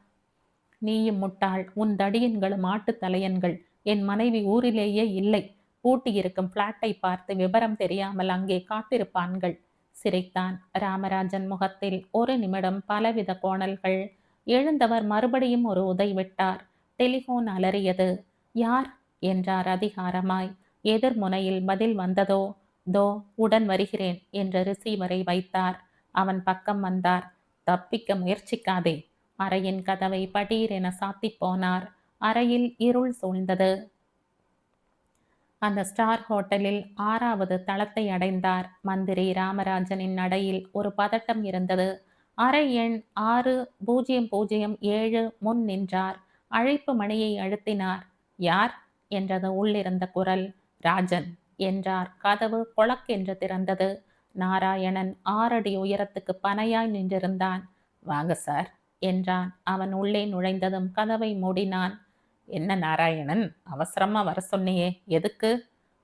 நீயும் முட்டாள். உன் தடியன்களும் ஆட்டுத் தலையன்கள். என் மனைவி ஊரிலேயே இல்லை. பூட்டியிருக்கும் பிளாட்டை பார்த்து விவரம் தெரியாமல் அங்கே காத்திருப்பான்கள். சிரித்தான். ராமராஜன் முகத்தில் ஒரு நிமிடம் பலவித கோணல்கள். எழுந்தவர் மறுபடியும் ஒரு உதை விட்டார். டெலிபோன் அலறியது. யார் என்றார் அதிகாரமாய். எதிர்முனையில் பதில் வந்ததோ. தோ உடன் வருகிறேன் என்ற ரிசீவரை வைத்தார். அவன் பக்கம் வந்தார். தப்பிக்க முயற்சிக்காதே. அறையின் கதவை படீர் என சாத்தி போனார். அறையில் இருள் சூழ்ந்தது. அந்த ஸ்டார் ஹோட்டலில் 6வது தளத்தை அடைந்தார். மந்திரி ராமராஜனின் நடையில் ஒரு பதட்டம் இருந்தது. அறை எண் 6007 முன் நின்றார். அழைப்பு மணியை அழுத்தினார். யார் என்றது உள்ளிருந்த குரல். ராஜன் என்றார். கதவு கொளக்கென்று திறந்தது. நாராயணன் 6 அடி உயரத்துக்கு பனையாய் நின்றிருந்தான். வாங்க சார் என்றான். அவன் உள்ளே நுழைந்ததும் கதவை மூடினான். என்ன நாராயணன், அவசரமா வர சொன்னியே, எதுக்கு?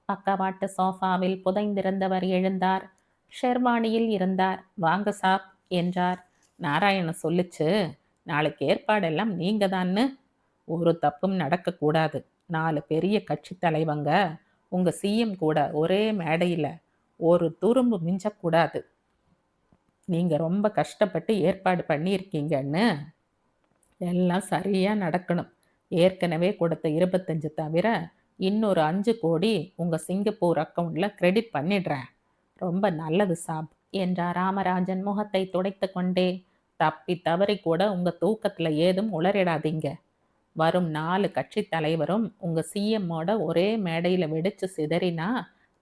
பக்கவாட்டு சோஃபாவில் புதைந்திருந்தவர் எழுந்தார். ஷெர்வானியில் இருந்தார். வாங்க சாப் என்றார். நாராயணன் சொல்லுச்சு, நாளைக்கு ஏற்பாடெல்லாம் நீங்க தான்னு. ஒரு தப்பும் நடக்கக்கூடாது. 4 பெரிய கட்சி தலைவங்க உங்க சிஎம் கூட ஒரே மேடையில் ஒரு துரும்பு மிஞ்சக்கூடாது. நீங்க ரொம்ப கஷ்டப்பட்டு ஏற்பாடு பண்ணியிருக்கீங்கன்னு. எல்லாம் சரியா நடக்கணும். ஏற்கனவே கொடுத்த 25 தவிர இன்னொரு 5 கோடி உங்க சிங்கப்பூர் அக்கௌண்ட்ல கிரெடிட் பண்ணிடுறேன். ரொம்ப நல்லது சாப் என்றார் ராமராஜன் முகத்தை துடைத்து கொண்டே. தப்பி தவறி கூட உங்க தூக்கத்துல ஏதும் உளறிடாதீங்க. வரும் 4 கட்சி தலைவரும் உங்க சிஎம்மோட ஒரே மேடையில வெடிச்சு சிதறினா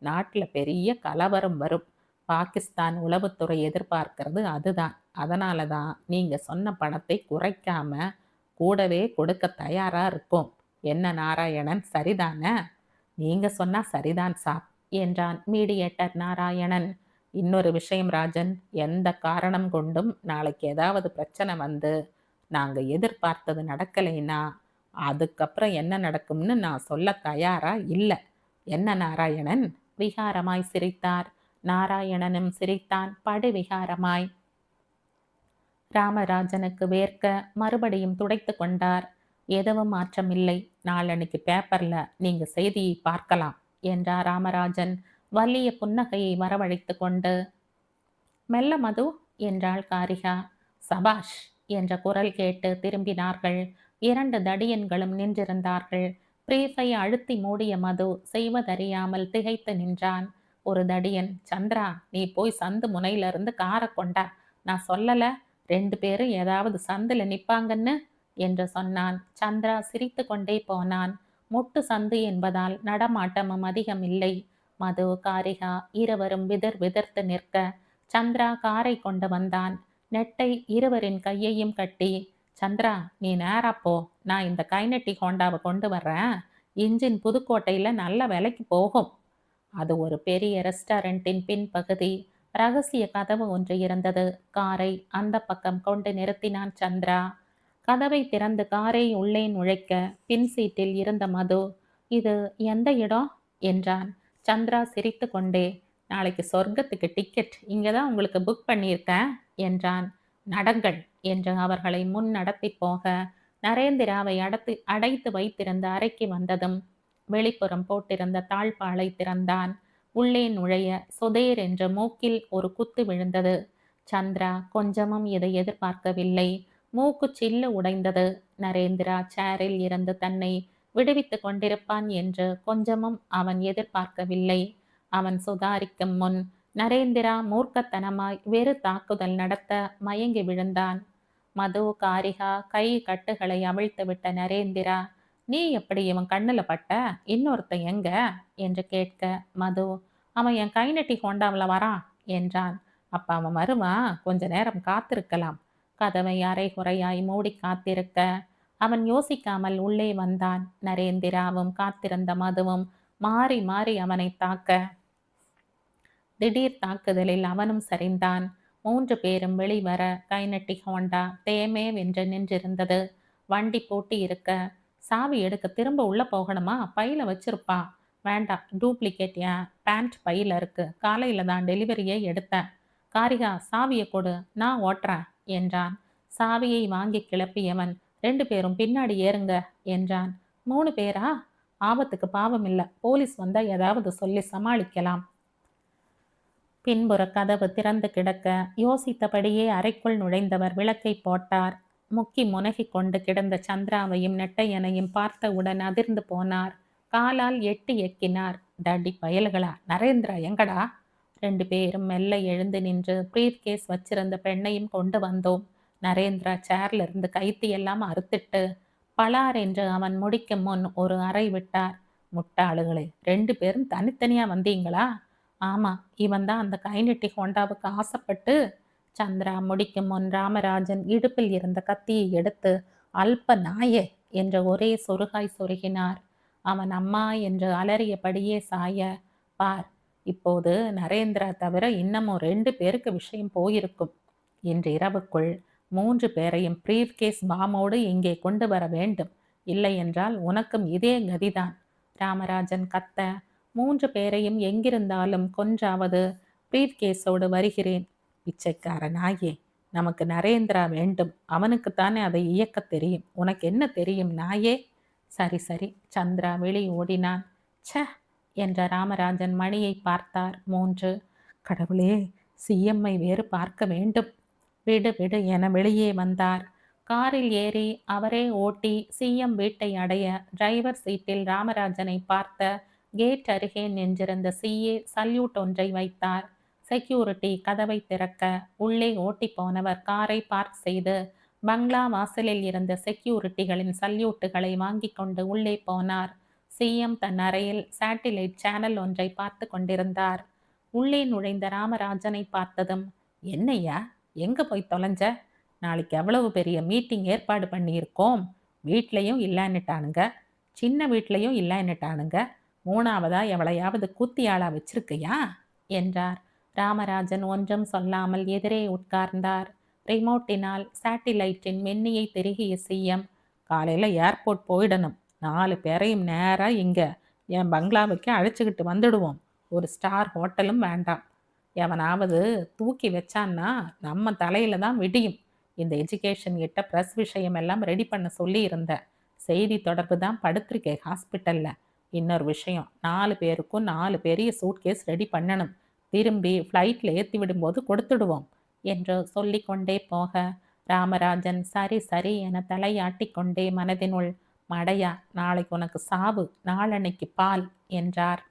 நாட்டில் பெரிய கலவரம் வரும். பாகிஸ்தான் உளவுத்துறை எதிர்பார்க்கிறது அதுதான். அதனால தான் நீங்க சொன்ன பணத்தை குறைக்காம கூடவே கொடுக்க தயாரா இருக்கும். என்ன நாராயணன், சரிதானே? நீங்க சொன்னா சரிதான் சாப் என்றான் மீடியேட்டர் நாராயணன். இன்னொரு விஷயம் ராஜன், எந்த காரணம் கொண்டும் நாளைக்கு ஏதாவது பிரச்சனை வந்து நாங்க எதிர்பார்த்தது நடக்கலைன்னா அதுக்கப்புறம் என்ன நடக்கும்னு நான் சொல்ல தயாரா இல்லை. என்ன நாராயணன்? விகாரமாய் சிரித்தார். நாராயணனும் சிரித்தான் படுவிகாரமாய். ராமராஜனுக்கு வேர்க்க மறுபடியும் துடைத்து கொண்டார். எதுவும் மாற்றமில்லை. நாளன்னைக்கு பேப்பர்ல நீங்க செய்தியை பார்க்கலாம் என்றார் ராமராஜன் வலிய புன்னகையை வரவழைத்து கொண்டு. மெல்ல மது என்றாள் காரிகா. சபாஷ் என்ற குரல் கேட்டு திரும்பினார்கள். 2 தடியன்களும் நின்றிருந்தார்கள். பிரீஃபை அழுத்தி மூடிய மது செய்வதறியாமல் திகைத்து நின்றான். ஒரு தடியன், சந்திரா, நீ போய் சந்து முனையிலிருந்து காரை கொண்டா. நான் சொல்லல 2 பேரும் ஏதாவது சந்துல நிப்பாங்கன்னு என்று சொன்னான். சந்திரா சிரித்து கொண்டே போனான். முட்டு சந்து என்பதால் நடமாட்டமும் அதிகம் இல்லை. மது, காரிகா இருவரும் விதிர்த்து நிற்க சந்திரா காரை கொண்டு வந்தான். நெட்டை இருவரின் கையையும் கட்டி, சந்திரா நீ நேரா போ, நான் இந்த கைனெட்டிக் ஹோண்டாவை கொண்டு வர்றேன். இன்ஜின் புதுக்கோட்டையில் நல்ல விலைக்கு போகும். அது ஒரு பெரிய ரெஸ்டாரண்ட்டின் பின்பகுதி. ரகசிய கதவு ஒன்று இருந்தது. காரை அந்த பக்கம் கொண்டு நிறுத்தினான் சந்திரா. கதவை திறந்து காரை உள்ளே நுழைக்க பின் சீட்டில் இருந்த மது, இது எந்த இடம் என்றான். சந்திரா சிரித்து கொண்டே, நாளைக்கு சொர்க்கத்துக்கு டிக்கெட் இங்கே தான் உங்களுக்கு புக் பண்ணியிருக்கேன் என்றான். நடங்கள் என்று அவர்களை முன் நடத்தி போக நரேந்திராவை அடைத்து வைத்திருந்த அறைக்கு வந்ததும் வெளிப்புறம் போட்டிருந்த தாழ்பாலை திறந்தான். உள்ளே நுழைய சொதேர் என்ற மூக்கில் ஒரு குத்து விழுந்தது. சந்திரா கொஞ்சமும் இதை எதிர்பார்க்கவில்லை. மூக்கு சில்லு உடைந்தது. நரேந்திரா சேரில் இருந்து தன்னை விடுவித்துக் கொண்டிருப்பான் என்று கொஞ்சமும் அவன் எதிர்பார்க்கவில்லை. அவன் சுதாரிக்கும் முன் நரேந்திரா மூர்க்கத்தனமாய் வேறு தாக்குதல் நடத்த மயங்கி விழுந்தான். மது, காரிகா கை கட்டுகளை அவிழ்த்து விட்ட நரேந்திரா, நீ எப்படி இவன் கண்ணுல பட்ட? இன்னொருத்தன் எங்க என்று கேட்க, மது, அவன் என் கைநட்டி ஹோண்டாவில் வரான் என்றான். அப்ப அவன் வருவான், கொஞ்ச நேரம் காத்திருக்கலாம். கதவை அரை குறையாய் மூடி காத்திருக்க அவன் யோசிக்காமல் உள்ளே வந்தான். நரேந்திராவும் காத்திருந்த மதுவும் மாறி மாறி அவனை தாக்க திடீர் தாக்குதலில் அவனும் சரிந்தான். 3 பேரும் வெளிவர கைநட்டி ஹோண்டா தேமேவென்று நின்றிருந்தது. வண்டி பூட்டி இருக்க, சாவி எடுக்க திரும்ப உள்ள போகணுமா? பையில வச்சிருப்பா. வேண்டாம், டூப்ளிகேட் என் பேண்ட் பையில இருக்கு. காலையில தான் டெலிவரியை எடுத்தேன். காரிகா, சாவியை கொடு, நான் ஓட்டுறேன் என்றான். சாவியை வாங்கி கிளப்பியவன், 2 பேரும் பின்னாடி ஏறுங்க என்றான். 3 பேரா? ஆபத்துக்கு பாவம் இல்லை, போலீஸ் வந்தா ஏதாவது சொல்லி சமாளிக்கலாம். பின்புற கதவு திறந்து கிடக்க யோசித்தபடியே அறைக்குள் நுழைந்தவர் விளக்கை போட்டார். முக்கி முனகிக் கொண்டு கிடந்த சந்திராவையும் நெட்டையனையும் பார்த்தவுடன் அதிர்ந்து போனார். காலால் எட்டி எக்கினார். டடி பயல்களா, நரேந்திரா எங்கடா? 2 பேரும் மெல்ல எழுந்து நின்று பிரீஃப் கேஸ் வச்சிருந்த பெண்ணையும் கொண்டு வந்தோம். நரேந்திரா சேர்ல இருந்து கைத்தியெல்லாம் அறுத்துட்டு பலார் என்று அவன் முடிக்கும் முன் ஒரு அறை விட்டார். முட்டாளுகளே, 2 பேரும் தனித்தனியா வந்தீங்களா? ஆமா, இவன் தான் அந்த கைநெட்டி ஹோண்டாவுக்கு ஆசைப்பட்டு. சந்திரா முடிக்கும் முன் ராமராஜன் இடுப்பில் இருந்த கத்தியை எடுத்து, அல்ப நாயே என்ற ஒரே சொருகாய் சொருகினார். அவன் அம்மா என்று அலறியபடியே சாய, பார், இப்போது நரேந்திரா தவிர இன்னமும் 2 பேருக்கு விஷயம் போயிருக்கும். இன்று இரவுக்குள் 3 பேரையும் பிரீஃப் கேஸ் பாமோடு இங்கே கொண்டு வர வேண்டும். இல்லை என்றால் உனக்கும் இதே கதிதான். ராமராஜன் கத்த, 3 பேரையும் எங்கிருந்தாலும் கொன்றாவது பிரீஃப் கேஸோடு வருகிறேன். பிச்சைக்கார நாயே, நமக்கு நரேந்திரா வேண்டும். அவனுக்குத்தானே அதை இயக்க தெரியும். உனக்கு என்ன தெரியும் நாயே? சரி சரி, சந்திரா வெளி ஓடினான். ச என்ற ராமராஜன் மணியை பார்த்தார். 3. கடவுளே, சிஎம்ஐ வேறு பார்க்க வேண்டும். விடு விடு என வெளியே வந்தார். காரில் ஏறி அவரே ஓட்டி சிஎம் வீட்டை அடைய டிரைவர் சீட்டில் ராமராஜனை பார்த்த கேட் அருகே நின்றிருந்த சிஏ சல்யூட் ஒன்றை வைத்தார். செக்யூரிட்டி கதவை திறக்க உள்ளே ஓட்டி போனவர் காரை பார்க் செய்து பங்களா வாசலில் இருந்த செக்யூரிட்டிகளின் சல்யூட்டுகளை வாங்கி கொண்டு உள்ளே போனார். சிஎம் தன் அறையில் சேட்டிலைட் சேனல் ஒன்றை பார்த்து கொண்டிருந்தார். உள்ளே நுழைந்த ராமராஜனை பார்த்ததும், என்னையா, எங்க போய் தொலைஞ்ச? நாளைக்கு எவ்வளவு பெரிய மீட்டிங் ஏற்பாடு பண்ணியிருக்கோம். வீட்லையும் இல்லைன்னுட்டானுங்க, சின்ன வீட்லையும் இல்லைன்னுட்டானுங்க. 3ஆவதா எவளையாவது கூத்தியாளா வச்சிருக்கையா என்றார். ராமராஜன் ஒன்றும் சொல்லாமல் எதிரே உட்கார்ந்தார். ரிமோட்டினால் சேட்டிலைட்டின் மென்னியை திருகிய சிஎம், காலையில் ஏர்போர்ட் போயிடணும். 4 பேரையும் நேராக இங்கே என் பங்களாவுக்கு அழைச்சிக்கிட்டு வந்துடுவோம். ஒரு ஸ்டார் ஹோட்டலும் வேண்டாம். எவனாவது தூக்கி வச்சான்னா நம்ம தலையில தான் விடியும். இந்த எஜுகேஷன் கிட்ட ப்ரெஸ் விஷயம் எல்லாம் ரெடி பண்ண சொல்லி இருந்தேன். செய்தி தொடர்பு தான் படுத்திருக்கே ஹாஸ்பிட்டலில். இன்னொரு விஷயம், 4 பேருக்கும் 4 பெரிய சூட்கேஸ் ரெடி பண்ணணும். திரும்பி ஃப்ளைட்டில் ஏற்றி விடும்போது கொடுத்துடுவோம் என்று சொல்லிக்கொண்டே போக ராமராஜன் சரி சரி என தலையாட்டி கொண்டே மனதினுள், மடையா, நாளைக்கு உனக்கு சாவு, நாளன்னைக்கு பால் என்றார்.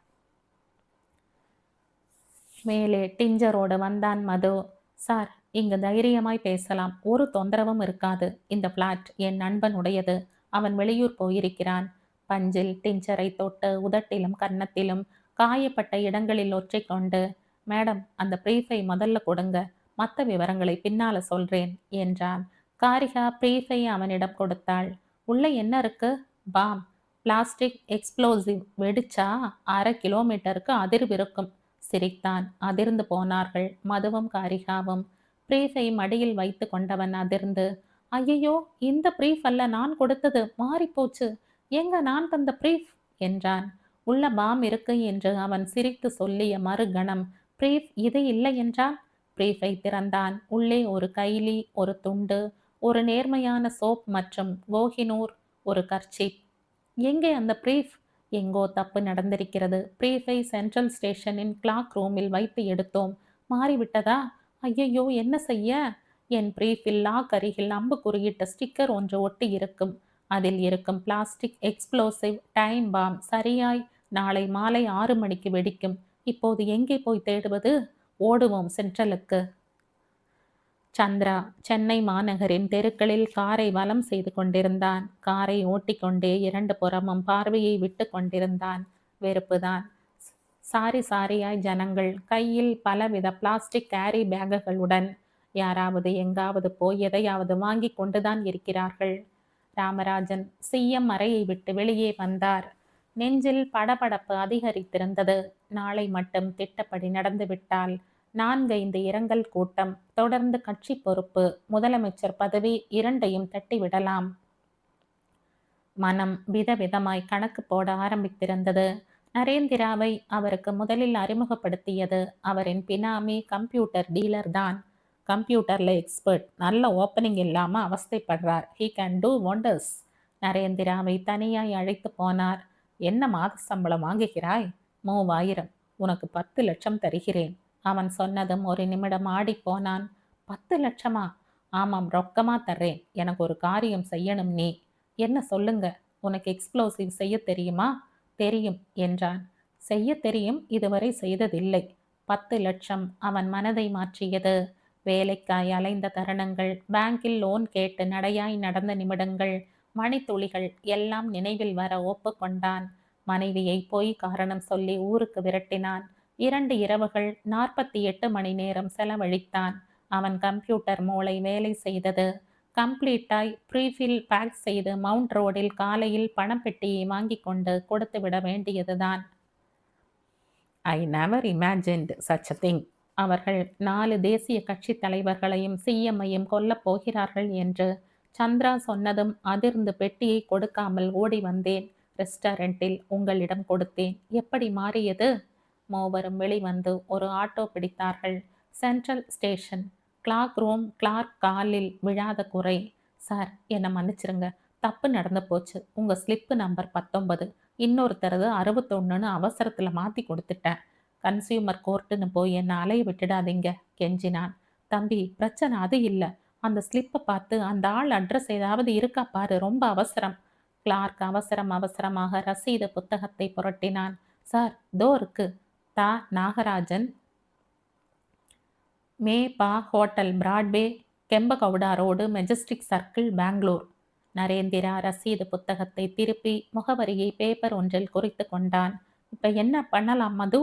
மேலே டிஞ்சரோடு வந்தான் மது. சார், இங்கு தைரியமாய் பேசலாம். ஒரு தொந்தரவும் இருக்காது. இந்த பிளாட் என் நண்பனுடையது. அவன் வெளியூர் போயிருக்கிறான். பஞ்சில் டிஞ்சரை தொட்டு உதட்டிலும் கன்னத்திலும் காயப்பட்ட இடங்களில் ஒற்றிக்கொண்டு, மேடம், அந்த ப்ரீஃபை முதல்ல கொடுங்க, மற்ற விவரங்களை பின்னால சொல்றேன் என்றான். காரிகா ப்ரீஃபை அவனிடம் கொடுத்தாள். உள்ள என்ன இருக்கு? Bomb, plastic explosive. வெடிச்சா 1/2 கிலோமீட்டருக்கு அதிர்வு இருக்கும். சிரித்தான். அதிர்ந்து போனார்கள் மதுவும் காரிகாவும். பிரீஃபை மடியில் வைத்து கொண்டவன் அதிர்ந்து, ஐயையோ, இந்த பிரீஃப் அல்ல நான் கொடுத்தது, மாறிப்போச்சு. எங்க நான் தந்த பிரீஃப் என்றான். உள்ள பாம் இருக்கு என்று அவன் சிரித்து சொல்லிய மறுகணம் பிரீஃப் இது இல்லை என்றால்? பிரீஃபை திறந்தான். உள்ளே ஒரு கைலி, ஒரு துண்டு, ஒரு நேர்மையான சோப் மற்றும் கோஹினூர், ஒரு கர்ச்சீப். எங்கே அந்த பிரீஃப்? எங்கோ தப்பு நடந்திருக்கிறது. பிரீஃபை சென்ட்ரல் ஸ்டேஷனின் கிளாக் ரூமில் வைத்து எடுத்தோம். மாறிவிட்டதா? ஐயையோ, என்ன செய்ய? என் பிரீஃபில் லாக் அருகில் அம்பு குறியிட்ட ஸ்டிக்கர் ஒன்று ஒட்டி இருக்கும். அதில் இருக்கும் பிளாஸ்டிக் எக்ஸ்ப்ளோசிவ் டைம் பாம் சரியாய் நாளை மாலை 6 மணிக்கு வெடிக்கும். இப்போது எங்கே போய் தேடுவது? ஓடுவோம் சென்ட்ரலுக்கு. சந்திரா சென்னை மாநகரின் தெருக்களில் காரை வலம் செய்து கொண்டிருந்தான். காரை ஓட்டிக்கொண்டே 2 புறமும் பார்வையை விட்டு கொண்டிருந்தான். வெறுப்புதான். சாரி சாரியாய் ஜனங்கள் கையில் பலவித பிளாஸ்டிக் கேரி பேக்குகளுடன் யாராவது எங்காவது போய் எதையாவது வாங்கி கொண்டுதான் இருக்கிறார்கள். ராமராஜன் சிஎம் அறையை விட்டு வெளியே வந்தார். நெஞ்சில் படபடப்பு அதிகரித்திருந்தது. நாளை மட்டும் திட்டப்படி நடந்துவிட்டால் 4-5 இரங்கல் கூட்டம், தொடர்ந்து கட்சி பொறுப்பு, முதலமைச்சர் பதவி இரண்டையும் தட்டிவிடலாம். மனம் விதவிதமாய் கணக்கு போட ஆரம்பித்திருந்தது. நரேந்திராவை அவருக்கு முதலில் அறிமுகப்படுத்தியது அவரின் பினாமி கம்ப்யூட்டர் டீலர் தான். கம்ப்யூட்டர்ல எக்ஸ்பர்ட், நல்ல ஓப்பனிங் இல்லாம அவஸ்தைப்படுறார். He can do wonders. நரேந்திராவை தனியாய் அழைத்து போனார். என்ன மாத சம்பளம் வாங்குகிறாய்? 3000. உனக்கு 10 லட்சம் தருகிறேன். அவன் சொன்னதும் ஒரு நிமிடம் ஆடிப்போனான். 10 லட்சமா? ஆமாம், ரொக்கமா தர்றேன். எனக்கு ஒரு காரியம் செய்யணும் நீ. என்ன சொல்லுங்க. உனக்கு எக்ஸ்ப்ளோசிவ் செய்ய தெரியுமா? தெரியும் என்றான். செய்ய தெரியும், இதுவரை செய்ததில்லை. 10 லட்சம் அவன் மனதை மாற்றியது. வேலைக்காய் அலைந்த தருணங்கள், பேங்கில் லோன் கேட்டு நடையாய் நடந்த நிமிடங்கள், மணித்துளிகள் எல்லாம் நினைவில் வர ஒப்புக்கொண்டான். மனைவியை போய் காரணம் சொல்லி ஊருக்கு விரட்டினான். 2 இரவுகள் 48 மணி நேரம் செலவழித்தான். அவன் கம்ப்யூட்டர் மூளை வேலை செய்தது. கம்ப்ளீட்டாய் ப்ரீஃபில் பேக் செய்து மவுண்ட் ரோடில் காலையில் பணப்பெட்டியை வாங்கி கொண்டு கொடுத்து விட வேண்டியதுதான். I never imagined such a thing. அவர்கள் 4 தேசிய கட்சி தலைவர்களையும் சிஎம்ஐயும் கொல்லப் போகிறார்கள் என்று சந்திரா சொன்னதும் அதிர்ந்து பெட்டியை கொடுக்காமல் ஓடி வந்தேன். ரெஸ்டாரண்டில் உங்களிடம் கொடுத்தேன். எப்படி மாறியது? மூவரும் வெளிவந்து ஒரு ஆட்டோ பிடித்தார்கள். Central station. Clock room clerk காலில் விழாத குறை. சார், என்னை மன்னிச்சிருங்க. தப்பு நடந்து போச்சு. உங்கள் ஸ்லிப்பு நம்பர் 19, இன்னொருத்தரது 61ன்னு அவசரத்தில் மாற்றி கொடுத்துட்டேன். கன்சியூமர் கோர்ட்டுன்னு போய் என்னை அலைய விட்டுடாதீங்க கெஞ்சினான். தம்பி, பிரச்சனை அது இல்லை. அந்த ஸ்லிப்பை பார்த்து அந்த ஆள் அட்ரஸ் ஏதாவது இருக்கா பாரு, ரொம்ப அவசரம். கிளார்க் அவசரம் அவசரமாக ரசீது புத்தகத்தை புரட்டினான். சார், தோ இருக்கு. தா நாகராஜன், மேபா hotel, Broadway, Kempegowda road, Majestic circle, Bangalore. Narendra ரசீது புத்தகத்தை திருப்பி முகவரியை பேப்பர் ஒன்றில் குறித்து கொண்டான். இப்போ என்ன பண்ணலாம் மது?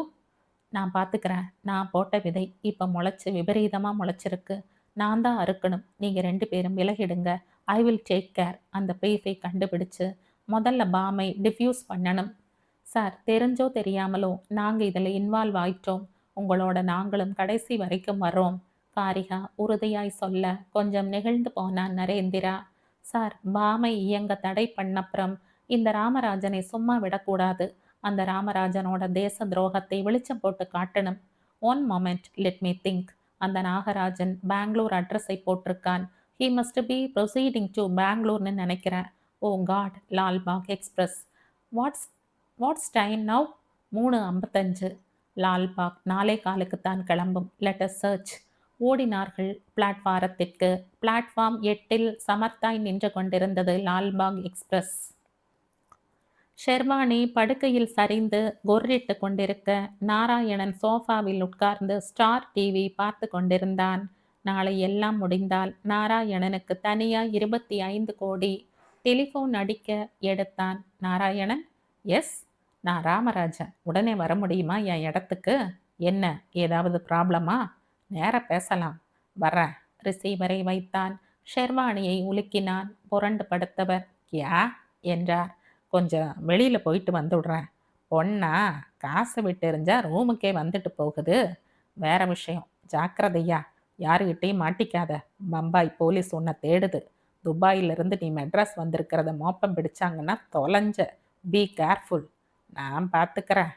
நான் பார்த்துக்கிறேன். நான் போட்ட விதை இப்போ முளைச்சி விபரீதமாக முளைச்சிருக்கு. நான் தான் அறுக்கணும். நீங்கள் 2 பேரும் விலகிடுங்க. I will take care. அந்த பிரீஃபை கண்டுபிடிச்சு முதல்ல பாமை டிஃப்யூஸ் பண்ணணும். சார், தெரிஞ்சோ தெரியாமலோ நாங்கள் இதில் இன்வால்வ் ஆயிட்டோம். உங்களோட நாங்களும் கடைசி வரைக்கும் வர்றோம். காரிகா உறுதியாய் சொல்ல கொஞ்சம் நெகிழ்ந்து போனான் நரேந்திரா. சார், பாமை இயங்க தடை பண்ணப்புறம் இந்த ராமராஜனை சும்மா விடக்கூடாது. அந்த ராமராஜனோட தேச துரோகத்தை வெளிச்சம் போட்டு காட்டணும். One moment, let me think. அந்த நாகராஜன் பெங்களூர் அட்ரஸை போட்டிருக்கான். He must be proceeding to பெங்களூர்னு நினைக்கிறேன். Oh God, Lalbagh express. What's what's time now? 3:55. Lalbagh 4:15 கிளம்பும். Let's search. ஓடினார்கள் பிளாட்பாரத்திற்கு. பிளாட்ஃபார்ம் 8இல் சமர்த்தாய் நின்று கொண்டிருந்தது லால்பாக் எக்ஸ்பிரஸ். ஷெர்வானி படுக்கையில் சரிந்து கொர்ரிட்டு கொண்டிருக்க நாராயணன் சோஃபாவில் உட்கார்ந்து ஸ்டார் டிவி பார்த்து கொண்டிருந்தான். நாளை எல்லாம் முடிந்தால் நாராயணனுக்கு தனியாய் 25 கோடி. டெலிஃபோன் அடிக்க எடுத்தான். நாராயணன். எஸ். நான் ராமராஜன். உடனே வர முடியுமா என் இடத்துக்கு? என்ன, ஏதாவது ப்ராப்ளமா? நேர பேசலாம். வரேன். ரிசீவரை வைத்தான். ஷெர்வானியை உலுக்கினான். புரண்டு படுத்தவர். யா என்றார். கொஞ்சம் வெளியில் போயிட்டு வந்துடுறேன். பொண்ணா காசு விட்டு எறிஞ்சா ரூமுக்கே வந்துட்டு போகுது. வேற விஷயம். ஜாக்கிரதையா, யாருகிட்டயும் மாட்டிக்காத. பம்பாய் போலீஸ் உன்னை தேடுது. துபாயிலிருந்து நீ மெட்ராஸ் வந்திருக்கிறத மோப்பம் பிடிச்சாங்கன்னா தொலைஞ்ச. Be careful. நான் பார்த்துக்கிறேன்.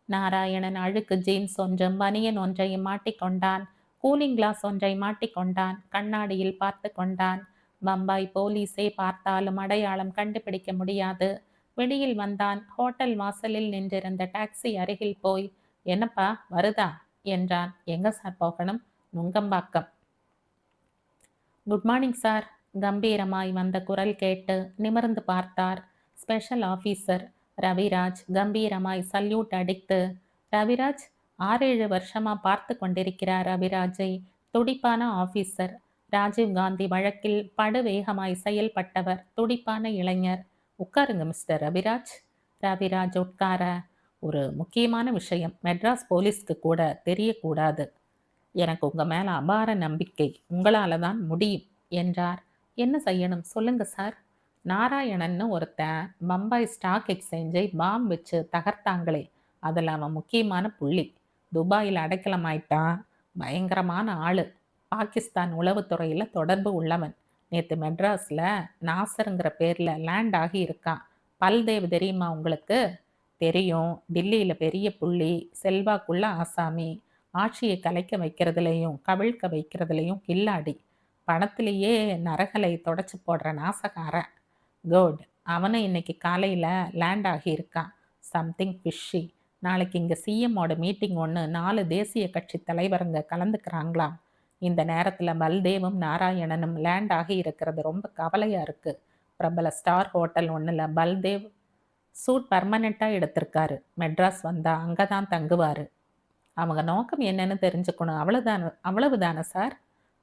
நாராயணன் அழுக்கு ஜீன்ஸ் ஒன்றும் பனியன் ஒன்றையும் மாட்டிக்கொண்டான். கூலிங் கிளாஸ் ஒன்றை மாட்டிக்கொண்டான். கண்ணாடியில் பார்த்து கொண்டான். பம்பாய் போலீஸே பார்த்தாலும் அடையாளம் கண்டுபிடிக்க முடியாது. வெளியில் வந்தான். ஹோட்டல் வாசலில் நின்றிருந்த டாக்ஸி அருகில் போய், என்னப்பா வருதா என்றான். எங்க சார் போகணும்? நுங்கம்பாக்கம். Good morning sir. கம்பீரமாய் வந்த குரல் கேட்டு நிமிர்ந்து பார்த்தார். ஸ்பெஷல் ஆஃபீஸர் ரவிராஜ் கம்பீரமாய் சல்யூட் அடித்து, ரவிராஜ் 6-7 வருஷமா பார்த்து கொண்டிருக்கிறார் ரவிராஜை. துடிப்பான ஆஃபீஸர். ராஜீவ்காந்தி வழக்கில் படுவேகமாய் செயல்பட்டவர். துடிப்பான இளைஞர். உட்காருங்க மிஸ்டர் ரவிராஜ். ரவிராஜ் உட்கார, ஒரு முக்கியமான விஷயம் மெட்ராஸ் போலீஸ்க்கு கூட தெரியக்கூடாது. எனக்கு உங்க மேல அபார நம்பிக்கை. உங்களால தான் முடியும் என்றார். என்ன செய்யணும் சொல்லுங்க சார். நாராயணன்னு ஒருத்தன் பம்பாய் ஸ்டாக் எக்ஸ்சேஞ்சை பாம் வச்சு தகர்த்தாங்களே, அதில் அவன் முக்கியமான புள்ளி. துபாயில் அடைக்கலமாயிட்டான். பயங்கரமான ஆளு. பாகிஸ்தான் உளவுத்துறையில் தொடர்பு உள்ளவன். நேற்று மெட்ராஸில் நாசருங்கிற பேரில் லேண்ட் ஆகி இருக்கான். பல்தேவ் தெரியுமா உங்களுக்கு? தெரியும். டில்லியில் பெரிய புள்ளி, செல்வாக்குள்ள ஆசாமி. ஆட்சியை கலைக்க வைக்கிறதுலையும் கவிழ்க்க வைக்கிறதுலையும் கில்லாடி. பணத்திலேயே நரகளை தொடச்சி போடுற நாசகாரன். குட். அவனும் இன்னைக்கு காலையில் லேண்ட் ஆகியிருக்கான். Something fishy. நாளைக்கு இங்கே சிஎம்மோட மீட்டிங் ஒன்று 4 தேசிய கட்சி தலைவருங்க கலந்துக்கிறாங்களாம். இந்த நேரத்தில் பல்தேவும் நாராயணனும் லேண்ட் ஆகி இருக்கிறது ரொம்ப கவலையாக இருக்குது. பிரபல ஸ்டார் ஹோட்டல் ஒன்றில் பல்தேவ் சூட் பர்மனெண்ட்டாக எடுத்திருக்காரு. மெட்ராஸ் வந்தால் அங்கே தான் தங்குவார். அவங்க நோக்கம் என்னன்னு தெரிஞ்சுக்கணும். அவ்வளவுதானே சார்?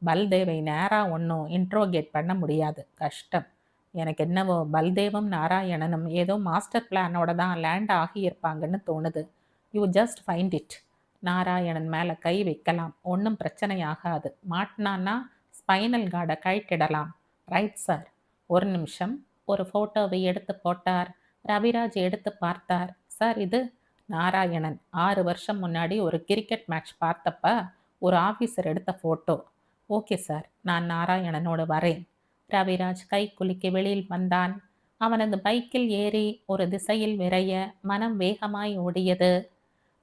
பல்தேவை நேராக ஒன்றும் இன்ட்ரோகேட் பண்ண முடியாது. கஷ்டம். எனக்கு என்னவோ பல்தேவும் நாராயணனும் ஏதோ மாஸ்டர் பிளானோட தான் லேண்ட் ஆகியிருப்பாங்கன்னு தோணுது. You just find it. Narayanan மேலே கை வைக்கலாம். ஒன்றும் பிரச்சனை ஆகாது. மாட்டினான்னா ஸ்பைனல் கார்டை கழட்டிடலாம். Right sir. ஒரு நிமிஷம். ஒரு ஃபோட்டோவை எடுத்து போட்டார். ரவிராஜ் எடுத்து பார்த்தார். சார் இது நாராயணன் 6 வருஷம் முன்னாடி ஒரு கிரிக்கெட் மேட்ச் பார்த்தப்ப ஒரு ஆஃபீஸர் எடுத்த ஃபோட்டோ. ஓகே சார், நான் நாராயணனோடு வரேன். ரவிராஜ் கை குலுக்கி வெளியில் வந்தான். அவனது பைக்கில் ஏறி ஒரு திசையில் விரைய மனம் வேகமாய் ஓடியது.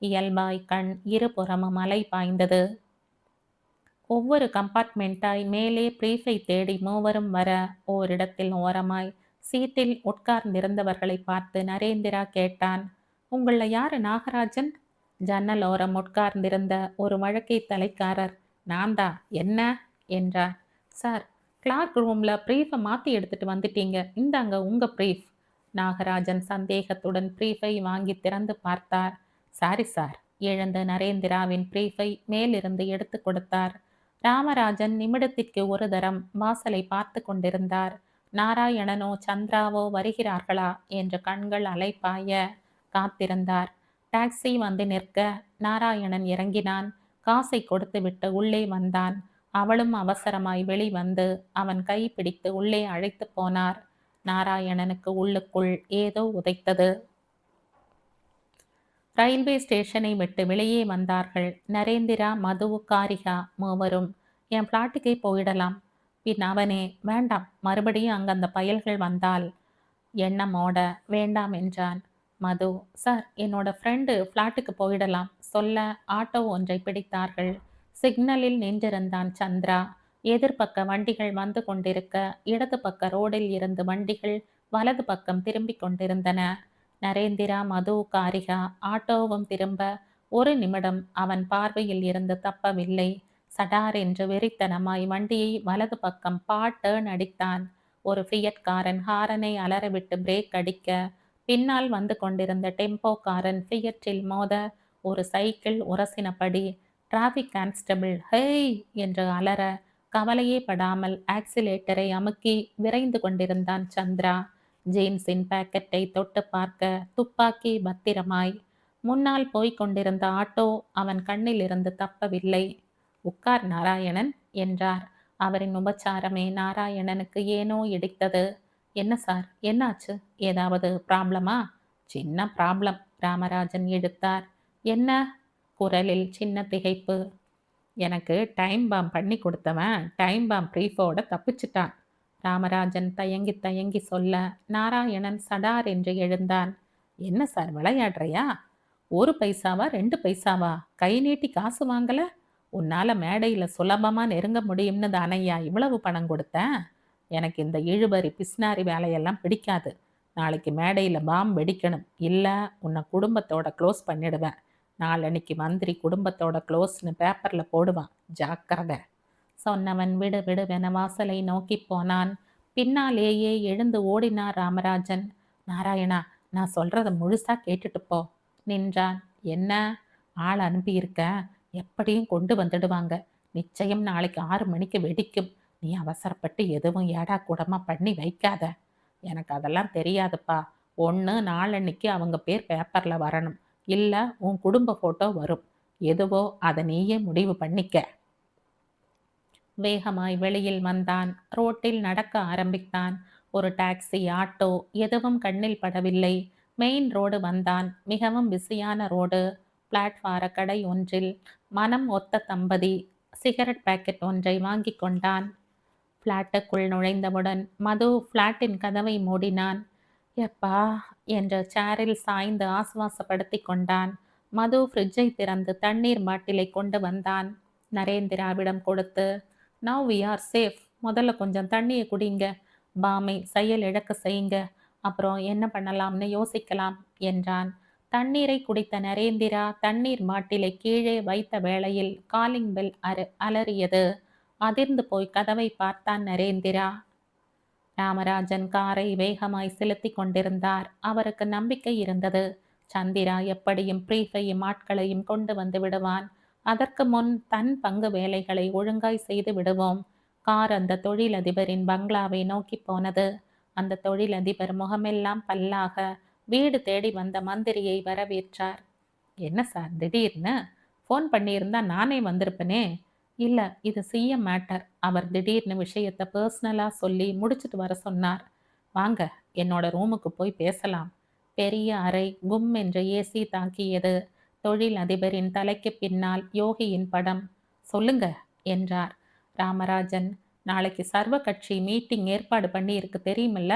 இயல்பாய் கண் இருபுறமும் அலை பாய்ந்தது. ஒவ்வொரு கம்பார்ட்மெண்ட்டாய் மேலே பிரீஃபை தேடி மூவரும் வர ஓரிடத்தில் ஓரமாய் சீட்டில் உட்கார்ந்திருந்தவர்களை பார்த்து நரேந்திரா கேட்டான். உங்கள யாரு நாகராஜன்? ஜன்னல் ஓரம் உட்கார்ந்திருந்த ஒரு வழக்கை தலைக்காரர். நான்தா. என்ன என்றார். சார், கிளார்க் ரூமில் ப்ரீஃபை மாற்றி எடுத்துட்டு வந்துட்டீங்க. இந்தாங்க உங்கள் ப்ரீஃப். நாகராஜன் சந்தேகத்துடன் ப்ரீஃபை வாங்கி திறந்து பார்த்தார். Sorry sir. எழுந்த நரேந்திராவின் ப்ரீஃபை மேலிருந்து எடுத்து கொடுத்தார். ராமராஜன் நிமிடத்திற்கு ஒரு தரம் வாசலை பார்த்து கொண்டிருந்தார். நாராயணனோ சந்திராவோ வருகிறார்களா என்று கண்கள் அலைப்பாய காத்திருந்தார். டாக்ஸி வந்து நிற்க நாராயணன் இறங்கினான். காசை கொடுத்துவிட்டு உள்ளே வந்தான். அவளும் அவசரமாய் வெளிவந்து அவன் கை பிடித்து உள்ளே அழைத்து போனார். நாராயணனுக்கு உள்ளுக்குள் ஏதோ உதைத்தது. ரயில்வே ஸ்டேஷனை விட்டு வெளியே வந்தார்கள். நரேந்திரா, மது, காரிகா மூவரும். என் ஃப்ளாட்டுக்கே போயிடலாம். பின் அவனே, வேண்டாம், மறுபடியும் அங்கே அந்த பயல்கள் வந்தால் எண்ணமோட வேண்டாம் என்றான். மது, சார், என்னோட ஃப்ரெண்டு ஃப்ளாட்டுக்கு போயிடலாம் சொல்ல ஆட்டோ ஒன்றை பிடித்தார்கள். சிக்னலில் நின்றிருந்தான் சந்திரா. எதிர்பக்க வண்டிகள் வந்து கொண்டிருக்க இடது பக்க ரோடில் இருந்து வண்டிகள் வலது பக்கம் திரும்பிக் கொண்டிருந்தன. நரேந்திரா, மது, காரிகா ஆட்டோவும் திரும்ப ஒரு நிமிடம் அவன் பார்வையில் இருந்து தப்பவில்லை. சடார் என்று வெறித்தனமாய் வண்டியை வலது பக்கம் டர்ன் அடித்தான். ஒரு ஃபியட் காரன் ஹாரனை அலறவிட்டு பிரேக் அடிக்க பின்னால் வந்து கொண்டிருந்த டெம்போக்காரன் ஃபியட்டில் மோத ஒரு சைக்கிள் உரசினபடி டிராஃபிக் கான்ஸ்டபிள் ஹேய் என்று அலற கவலையே படாமல் ஆக்சிலேட்டரை அமுக்கி விரைந்து கொண்டிருந்தான் சந்திரா. ஜீன்ஸின் பாக்கெட்டை தொட்டு பார்க்க துப்பாக்கி பத்திரமாய். முன்னால் போய்க் கொண்டிருந்த ஆட்டோ அவன் கண்ணில் இருந்து தப்பவில்லை. உட்கார் நாராயணன் என்றார். அவரின் உபச்சாரமே நாராயணனுக்கு ஏனோ இடித்தது. என்ன சார், என்னாச்சு? ஏதாவது ப்ராப்ளமா? சின்ன ப்ராப்ளம். ராமராஜன் இழுத்தார். என்ன? குரலில் சின்ன திகைப்பு. எனக்கு டைம் பாம் பண்ணி கொடுத்தவன் டைம் பாம் ப்ரீஃபோட தப்பிச்சிட்டான். ராமராஜன் தயங்கி தயங்கி சொல்ல நாராயணன் சடார் என்று எழுந்தான். என்ன சார் விளையாடுறியா? 1 பைசாவா 2 பைசாவா? கை நீட்டி காசு வாங்கல? உன்னால மேடையில சுலபமா நெருங்க முடியும்னு தானையா இவ்வளவு பணம் கொடுத்தேன்? எனக்கு இந்த இழுபறி பிஸ்னாரி வேலையெல்லாம் பிடிக்காது. நாளைக்கு மேடையில பாம் வெடிக்கணும். இல்ல உன்னை குடும்பத்தோட க்ளோஸ் பண்ணிடுவேன். நாளன்னைக்கு மந்திரி குடும்பத்தோட க்ளோஸ்னு பேப்பர்ல போடுவான். ஜாக்கிரதை. சொன்னவன் விடு விடுவென வாசலை நோக்கி போனான். பின்னாலேயே எழுந்து ஓடினார் ராமராஜன். நாராயணா, நான் சொல்றத முழுசா கேட்டுட்டு போ. நின்றான். என்ன? ஆள் அனுப்பியிருக்க. எப்படியும் கொண்டு வந்துடுவாங்க. நிச்சயம் நாளைக்கு 6 மணிக்கு வெடிக்கும். நீ அவசரப்பட்டு எதுவும் ஏடா கூடமா பண்ணி வைக்காத. எனக்கு அதெல்லாம் தெரியாதுப்பா. ஒன்று நாளன்னைக்கு அவங்க பேர் பேப்பர்ல வரணும். இல்ல உன் குடும்ப போட்டோ வரும். எதுவோ அதை நீயே முடிவு பண்ணிக்க. வேகமாய் வெளியில் வந்தான். ரோட்டில் நடக்க ஆரம்பித்தான். ஒரு டாக்ஸி, ஆட்டோ எதுவும் கண்ணில் படவில்லை. மெயின் ரோடு வந்தான். மிகவும் பிஸியான ரோடு. பிளாட்பார கடை ஒன்றில் மனம் ஒத்த தம்பதி சிகரெட் பாக்கெட் ஒன்றை வாங்கி கொண்டான். பிளாட்டுக்குள் நுழைந்தவுடன் மது பிளாட்டின் கதவை மூடினான். எப்பா என்ற சேரில் சாய்ந்து ஆசுவாசப்படுத்தி கொண்டான். மது ஃப்ரிட்ஜை திறந்து தண்ணீர் பாட்டிலை கொண்டு வந்தான். நரேந்திராவிடம் கொடுத்து, நவ் வி ஆர் சேஃப். முதல்ல கொஞ்சம் தண்ணியை குடிங்க. பாமை செயல் இழக்க செய்யுங்க. அப்புறம் என்ன பண்ணலாம்னு யோசிக்கலாம் என்றான். தண்ணீரை குடித்த நரேந்திரா தண்ணீர் பாட்டிலை கீழே வைத்த வேளையில் காலிங் பெல் அலறியது. அதிர்ந்து போய் கதவை பார்த்தான் நரேந்திரா. ராமராஜன் காரை வேகமாய் செலுத்தி கொண்டிருந்தார். அவருக்கு நம்பிக்கை இருந்தது. சந்திரா எப்படியும் பிரீஃபையும் ஆட்களையும் கொண்டு வந்து விடுவான். அதற்கு முன் தன் பங்கு வேலைகளை ஒழுங்காய் செய்து விடுவோம். கார் அந்த தொழிலதிபரின் பங்களாவை நோக்கி போனது. அந்த தொழிலதிபர் முகமெல்லாம் பல்லாக வீடு தேடி வந்த மந்திரியை வரவேற்றார். என்ன சார் திடீர்னு? ஃபோன் பண்ணியிருந்தா நானே வந்திருப்பனே. இல்ல, இது சிஎம் மேட்டர். அவர் திடீர்னு விஷயத்தை பர்சனலா சொல்லி முடிச்சிட்டு வர சொன்னார். வாங்க, என்னோட ரூமுக்கு போய் பேசலாம். பெரிய அறை கும் என்ற ஏசி தாக்கியது. தொழில் அதிபரின் தலைக்கு பின்னால் யோகியின் படம். சொல்லுங்க என்றார். ராமராஜன், நாளைக்கு சர்வ கட்சி மீட்டிங் ஏற்பாடு பண்ணி இருக்கு தெரியுமில்ல?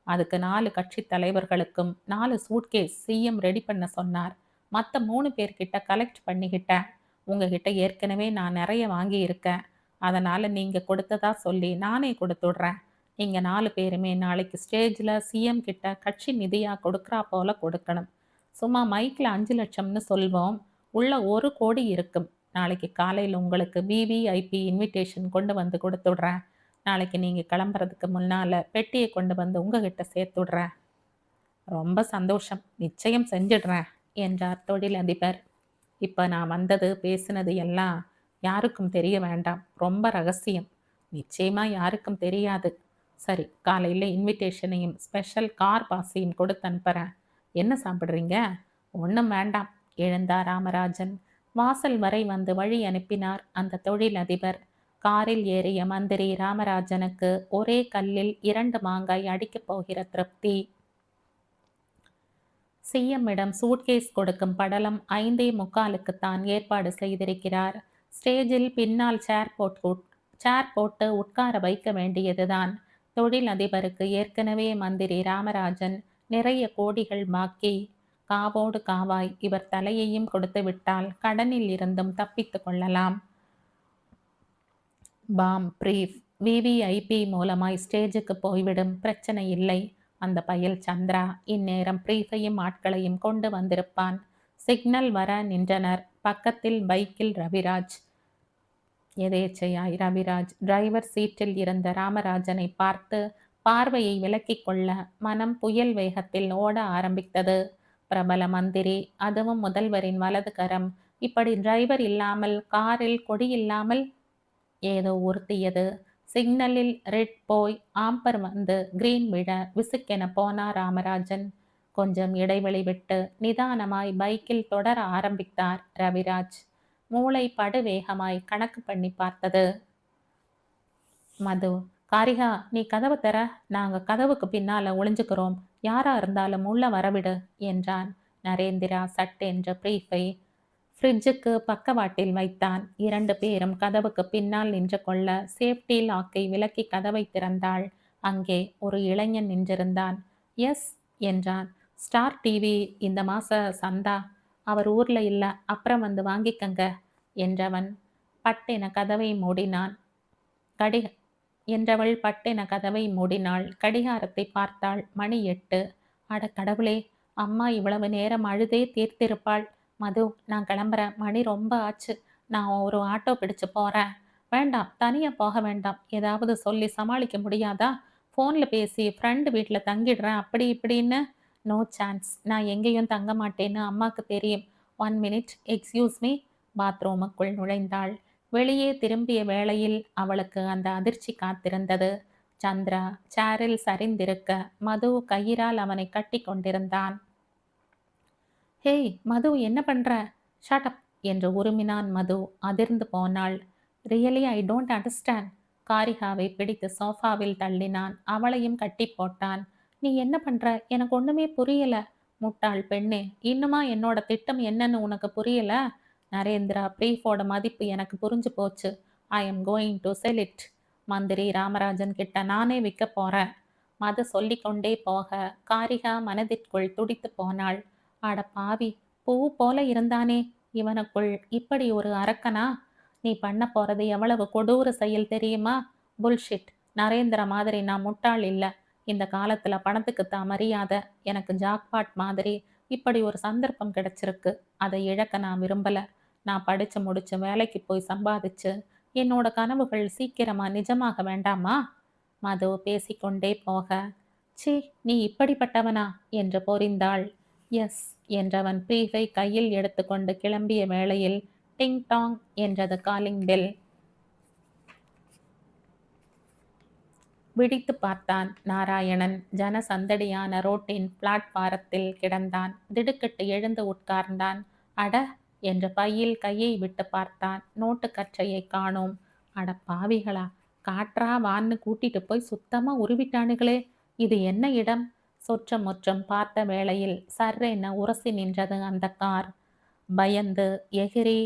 அதுக்கு 4 கட்சி தலைவர்களுக்கும் 4 சூட்கேஸ் சிஎம் ரெடி பண்ண சொன்னார். மற்ற 3 பேர்கிட்ட கலெக்ட் பண்ணிக்கிட்டேன். உங்ககிட்ட ஏற்கனவே நான் நிறைய வாங்கி இருக்கேன். அதனால நீங்க கொடுத்ததா சொல்லி நானே கொடுத்துடுறேன். நீங்க 4 பேருமே நாளைக்கு ஸ்டேஜில் சிஎம் கிட்ட கட்சி நிதியா கொடுக்குறா போல கொடுக்கணும். சும்மா மைக்கில் 5 லட்சம்னு சொல்வோம். உள்ள 1 கோடி இருக்கும். நாளைக்கு காலையில் உங்களுக்கு விவிஐபி இன்விடேஷன் கொண்டு வந்து கொடுத்துடுறேன். நாளைக்கு நீங்கள் கிளம்புறதுக்கு முன்னால் பெட்டியை கொண்டு வந்து உங்ககிட்ட சேர்த்துடுறேன். ரொம்ப சந்தோஷம், நிச்சயம் செஞ்சிடுறேன் என்றார் தொழிலதிபர். இப்போ நான் வந்தது பேசினது எல்லாம் யாருக்கும் தெரிய வேண்டாம். ரொம்ப ரகசியம். நிச்சயமாக யாருக்கும் தெரியாது. சரி, காலையில் இன்விடேஷனையும் ஸ்பெஷல் கார் பாஸையும் கொடுத்து அனுப்புகிறேன். என்ன சாப்பிட்றீங்க? ஒன்றும் வேண்டாம் எழுந்தார் ராமராஜன். வாசல் வரை வந்து வழி அனுப்பினார் அந்த தொழிலதிபர். காரில் ஏறிய மந்திரி ராமராஜனுக்கு ஒரே கல்லில் 2 மாங்காய் அடிக்கப் போகிற திருப்தி. சிஎம்மிடம் சூட்கேஸ் கொடுக்கும் படலம் 5:45 தான் ஏற்பாடு செய்திருக்கிறார். ஸ்டேஜில் பின்னால் சேர் போட்டு உட்கார வைக்க வேண்டியதுதான். தொழில் அதிபருக்கு ஏற்கனவே மந்திரி ராமராஜன் நிறைய கோடிகள் பாக்கி. காவோடு காவாய் இவர் தலையையும் கொடுத்து விட்டால் கடனில் இருந்தும் தப்பித்து கொள்ளலாம். பாம் பிரீஃப் விவிஐபி மூலமாய் ஸ்டேஜுக்கு போய்விடும். பிரச்சனை இல்லை. அந்த பயல் சந்திரா இந்நேரம் பிரீஃபையும் ஆட்களையும் கொண்டு வந்திருப்பான். சிக்னல் வர நின்றனர். பக்கத்தில் பைக்கில் ரவிராஜ். எதேச்சையாய் ரவிராஜ் டிரைவர் சீட்டில் இருந்த ராமராஜனை பார்த்து பார்வையை விலக்கிக் கொள்ள மனம் புயல் வேகத்தில் ஓட ஆரம்பித்தது. பிரபல மந்திரி, அதுவும் முதல்வரின் வலது கரம், இப்படி டிரைவர் இல்லாமல் காரில் கொடி இல்லாமல் ஏதோ உறுத்தியது. சிக்னலில் ரெட் போய் ஆம்பர் வந்து கிரீன் விட விசுக்கென போனார் ராமராஜன். கொஞ்சம் இடைவெளி விட்டு நிதானமாய் பைக்கில் தொடர ஆரம்பித்தார் ரவிராஜ். மூளை படுவேகமாய் கணக்கு பண்ணி பார்த்தது. மது, காரிகா, நீ கதவை தர, நாங்க கதவுக்கு பின்னால ஒளிஞ்சுக்கிறோம். யாரா இருந்தாலும் உள்ள வரவிடு என்றான். நரேந்திரா சட்டென்ற பிரீஃபை ஃப்ரிட்ஜுக்கு பக்கவாட்டில் வைத்தான். 2 பேரும் கதவுக்கு பின்னால் நின்று கொள்ள சேஃப்டி லாக்கை விலக்கி கதவை திறந்தாள். அங்கே ஒரு இளைஞன் நின்றிருந்தான். எஸ் என்றான். ஸ்டார் டிவி இந்த மாச சந்தா அவர் ஊர்ல இல்ல, அப்புறம் வந்து வாங்கிக்கங்க என்றவன் பட்டென கதவை மூடினான். கடி என்றவள் பட்டென கதவை மூடினாள். கடிகாரத்தை பார்த்தாள். மணி 8. அட கடவுளே, அம்மா இவ்வளவு நேரம் அழுதே தீர்த்திருப்பாள். மது, நான் கிளம்புறேன். மணி ரொம்ப ஆச்சு. நான் ஒரு ஆட்டோ பிடிச்சு போறேன். வேண்டாம், தனியா போக வேண்டாம். ஏதாவது சொல்லி சமாளிக்க முடியாதா? ஃபோன்ல பேசி ஃப்ரெண்டு வீட்ல தங்கிடுறேன் அப்படி இப்படின்னு. No chance. நான் எங்கேயும் தங்க மாட்டேன்னு அம்மாக்கு தெரியும். 1 மினிட், எக்ஸ்கியூஸ் மீ. பாத்ரூமுக்குள் நுழைந்தாள். வெளியே திரும்பிய வேளையில் அவளுக்கு அந்த அதிர்ச்சி காத்திருந்தது. சந்திரா சேரில் சரிந்திருக்க மது கயிறால் அவனை கட்டி கொண்டிருந்தான். ஹேய் மது, என்ன பண்ற? ஷட் அப் என்று உருமினான் மது. அதிர்ந்து போனாள். Really I don't understand. காரிகாவை பிடித்து சோஃபாவில் தள்ளினான். அவளையும் கட்டி போட்டான். நீ என்ன பண்ற? எனக்கு ஒண்ணுமே புரியல. முட்டாள் பெண்ணே, இன்னுமா என்னோட திட்டம் என்னன்னு உனக்கு புரியல? நரேந்திரா பிரீஃபோட மதிப்பு எனக்கு புரிஞ்சு போச்சு. I am going to sell it. மந்திரி ராமராஜன் கிட்ட நானே விற்க போறேன். மது சொல்லிக்கொண்டே போக காரிகா மனதிற்குள் துடித்து போனாள். அட பாவி, பூ போல இருந்தானே, இவனுக்குள் இப்படி ஒரு அரக்கனா? நீ பண்ண போறது எவ்வளவு கொடூர செயல் தெரியுமா? புல்ஷிட். நரேந்திர மாதிரி நான் முட்டாள் இல்ல. இந்த காலத்துல பணத்துக்குத்தான் மரியாதை. எனக்கு ஜாக்பாட் மாதிரி இப்படி ஒரு சந்தர்ப்பம் கிடைச்சிருக்கு. அதை இழக்க நான் விரும்பல. நான் படிச்சு முடிச்சு வேலைக்கு போய் சம்பாதிச்சு என்னோட கனவுகள் சீக்கிரமா நிஜமாக வேண்டாமா? மது பேசிக்கொண்டே போக, ச்சீ, நீ இப்படிப்பட்டவனா என்று பொறிந்தாள். எஸ் என்றவன் பிரீஃபை கையில் எடுத்துக்கொண்டு கிளம்பிய வேளையில் டிங் டாங் என்றது காலிங் பெல். விழித்து பார்த்தான். நாராயணன் ஜனசந்தடியான ரோட்டின் பிளாட்பாரத்தில் கிடந்தான். திடுக்கிட்டு எழுந்து உட்கார்ந்தான். அட என்று பையில் கையை விட்டு பார்த்தான். நோட்டு கற்றையை காணோம். அட பாவிகளா, காற்றா வான்னு கூட்டிட்டு போய் சுத்தமா உருவிட்டானுங்களே. இது என்ன இடம்? சொற்றம் முற்றம் பார்த்த வேளையில் சர்ரென உரசி நின்றது அந்த கார். பயந்து எகிரி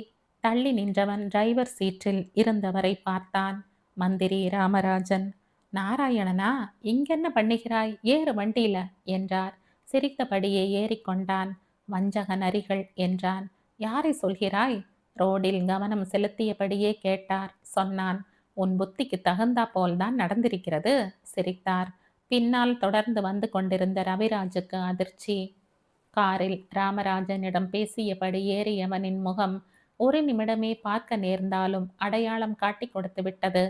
தள்ளி நின்றவன் டிரைவர் சீற்றில் இருந்தவரை பார்த்தான். மந்திரி ராமராஜன். நாராயணனா, இங்கென்ன பண்ணுகிறாய்? ஏறு வண்டியில என்றார். சிரித்தபடியே ஏறிக்கொண்டான். வஞ்சக நரிகள் என்றான். யாரை சொல்கிறாய்? ரோடில் கவனம் செலுத்தியபடியே கேட்டார். சொன்னான். உன் புத்திக்கு தகுந்தா போல்தான் நடந்திருக்கிறது. சிரித்தார். பின்னால் தொடர்ந்து வந்து கொண்டிருந்த ரவிராஜுக்கு அதிர்ச்சி. காரில் ராமராஜனிடம் பேசியபடி ஏறியவனின் முகம் ஒரு நிமிடமே பார்க்க நேர்ந்தாலும் அடையாளம் காட்டி கொடுத்து விட்டது.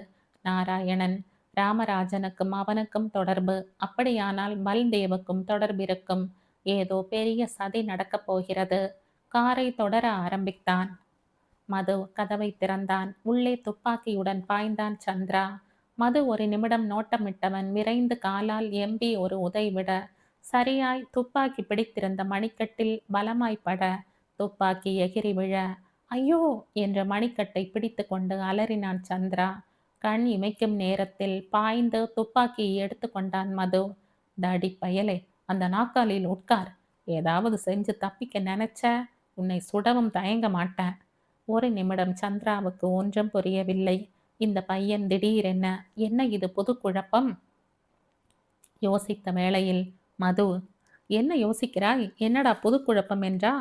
நாராயணன். ராமராஜனுக்கும் அவனுக்கும் தொடர்பு. அப்படியானால் பல்தேவுக்கும் தொடர்பிருக்கும். ஏதோ பெரிய சதி நடக்கப் போகிறது. காரை தொடர ஆரம்பித்தான். மது கதவை திறந்தான். உள்ளே துப்பாக்கியுடன் பாய்ந்தான் சந்திரா. மது ஒரு நிமிடம் நோட்டமிட்டவன் விரைந்து காலால் எம்பி ஒரு உதைவிட சரியாய் துப்பாக்கி பிடித்திருந்த மணிக்கட்டில் பலமாய்ப்பட துப்பாக்கி எகிரி விழ ஐயோ என்ற மணிக்கட்டை பிடித்து கொண்டு அலறினான் சந்திரா. கண் இமைக்கும் நேரத்தில் பாய்ந்து துப்பாக்கியை எடுத்து கொண்டான் மது. தடி பயலே, அந்த நாக்காலில் உட்கார். ஏதாவது செஞ்சு தப்பிக்க நினைச்ச உன்னை சுடவும் தயங்க மாட்டேன். ஒரு நிமிடம் சந்திராவுக்கு ஒன்றும் புரியவில்லை. இந்த பையன் திடீரென்ன, என்ன இது புது குழப்பம்? யோசித்த வேளையில் மது, என்ன யோசிக்கிறாய்? என்னடா புது குழப்பம் என்றா?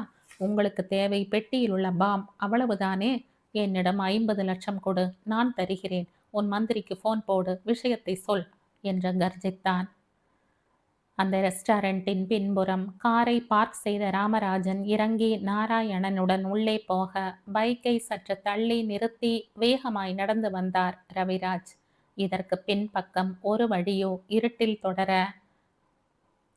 உங்களுக்கு தேவை பெட்டியில் உள்ள பாம், அவ்வளவுதானே? என்னிடம் 50 லட்சம் கொடு, நான் தருகிறேன். உன் மந்திரிக்கு போன் போடு, விஷயத்தை சொல் என்று கர்ஜித்தான். அந்த ரெஸ்டாரண்டின் பின்புறம் காரை பார்க் செய்த ராமராஜன் இறங்கி நாராயணனுடன் உள்ளே போக பைக்கை சற்று தள்ளி நிறுத்தி வேகமாய் நடந்து வந்தார் ரவிராஜ். இதற்கு பின்பக்கம் ஒரு வழியோ இருட்டில் தொடர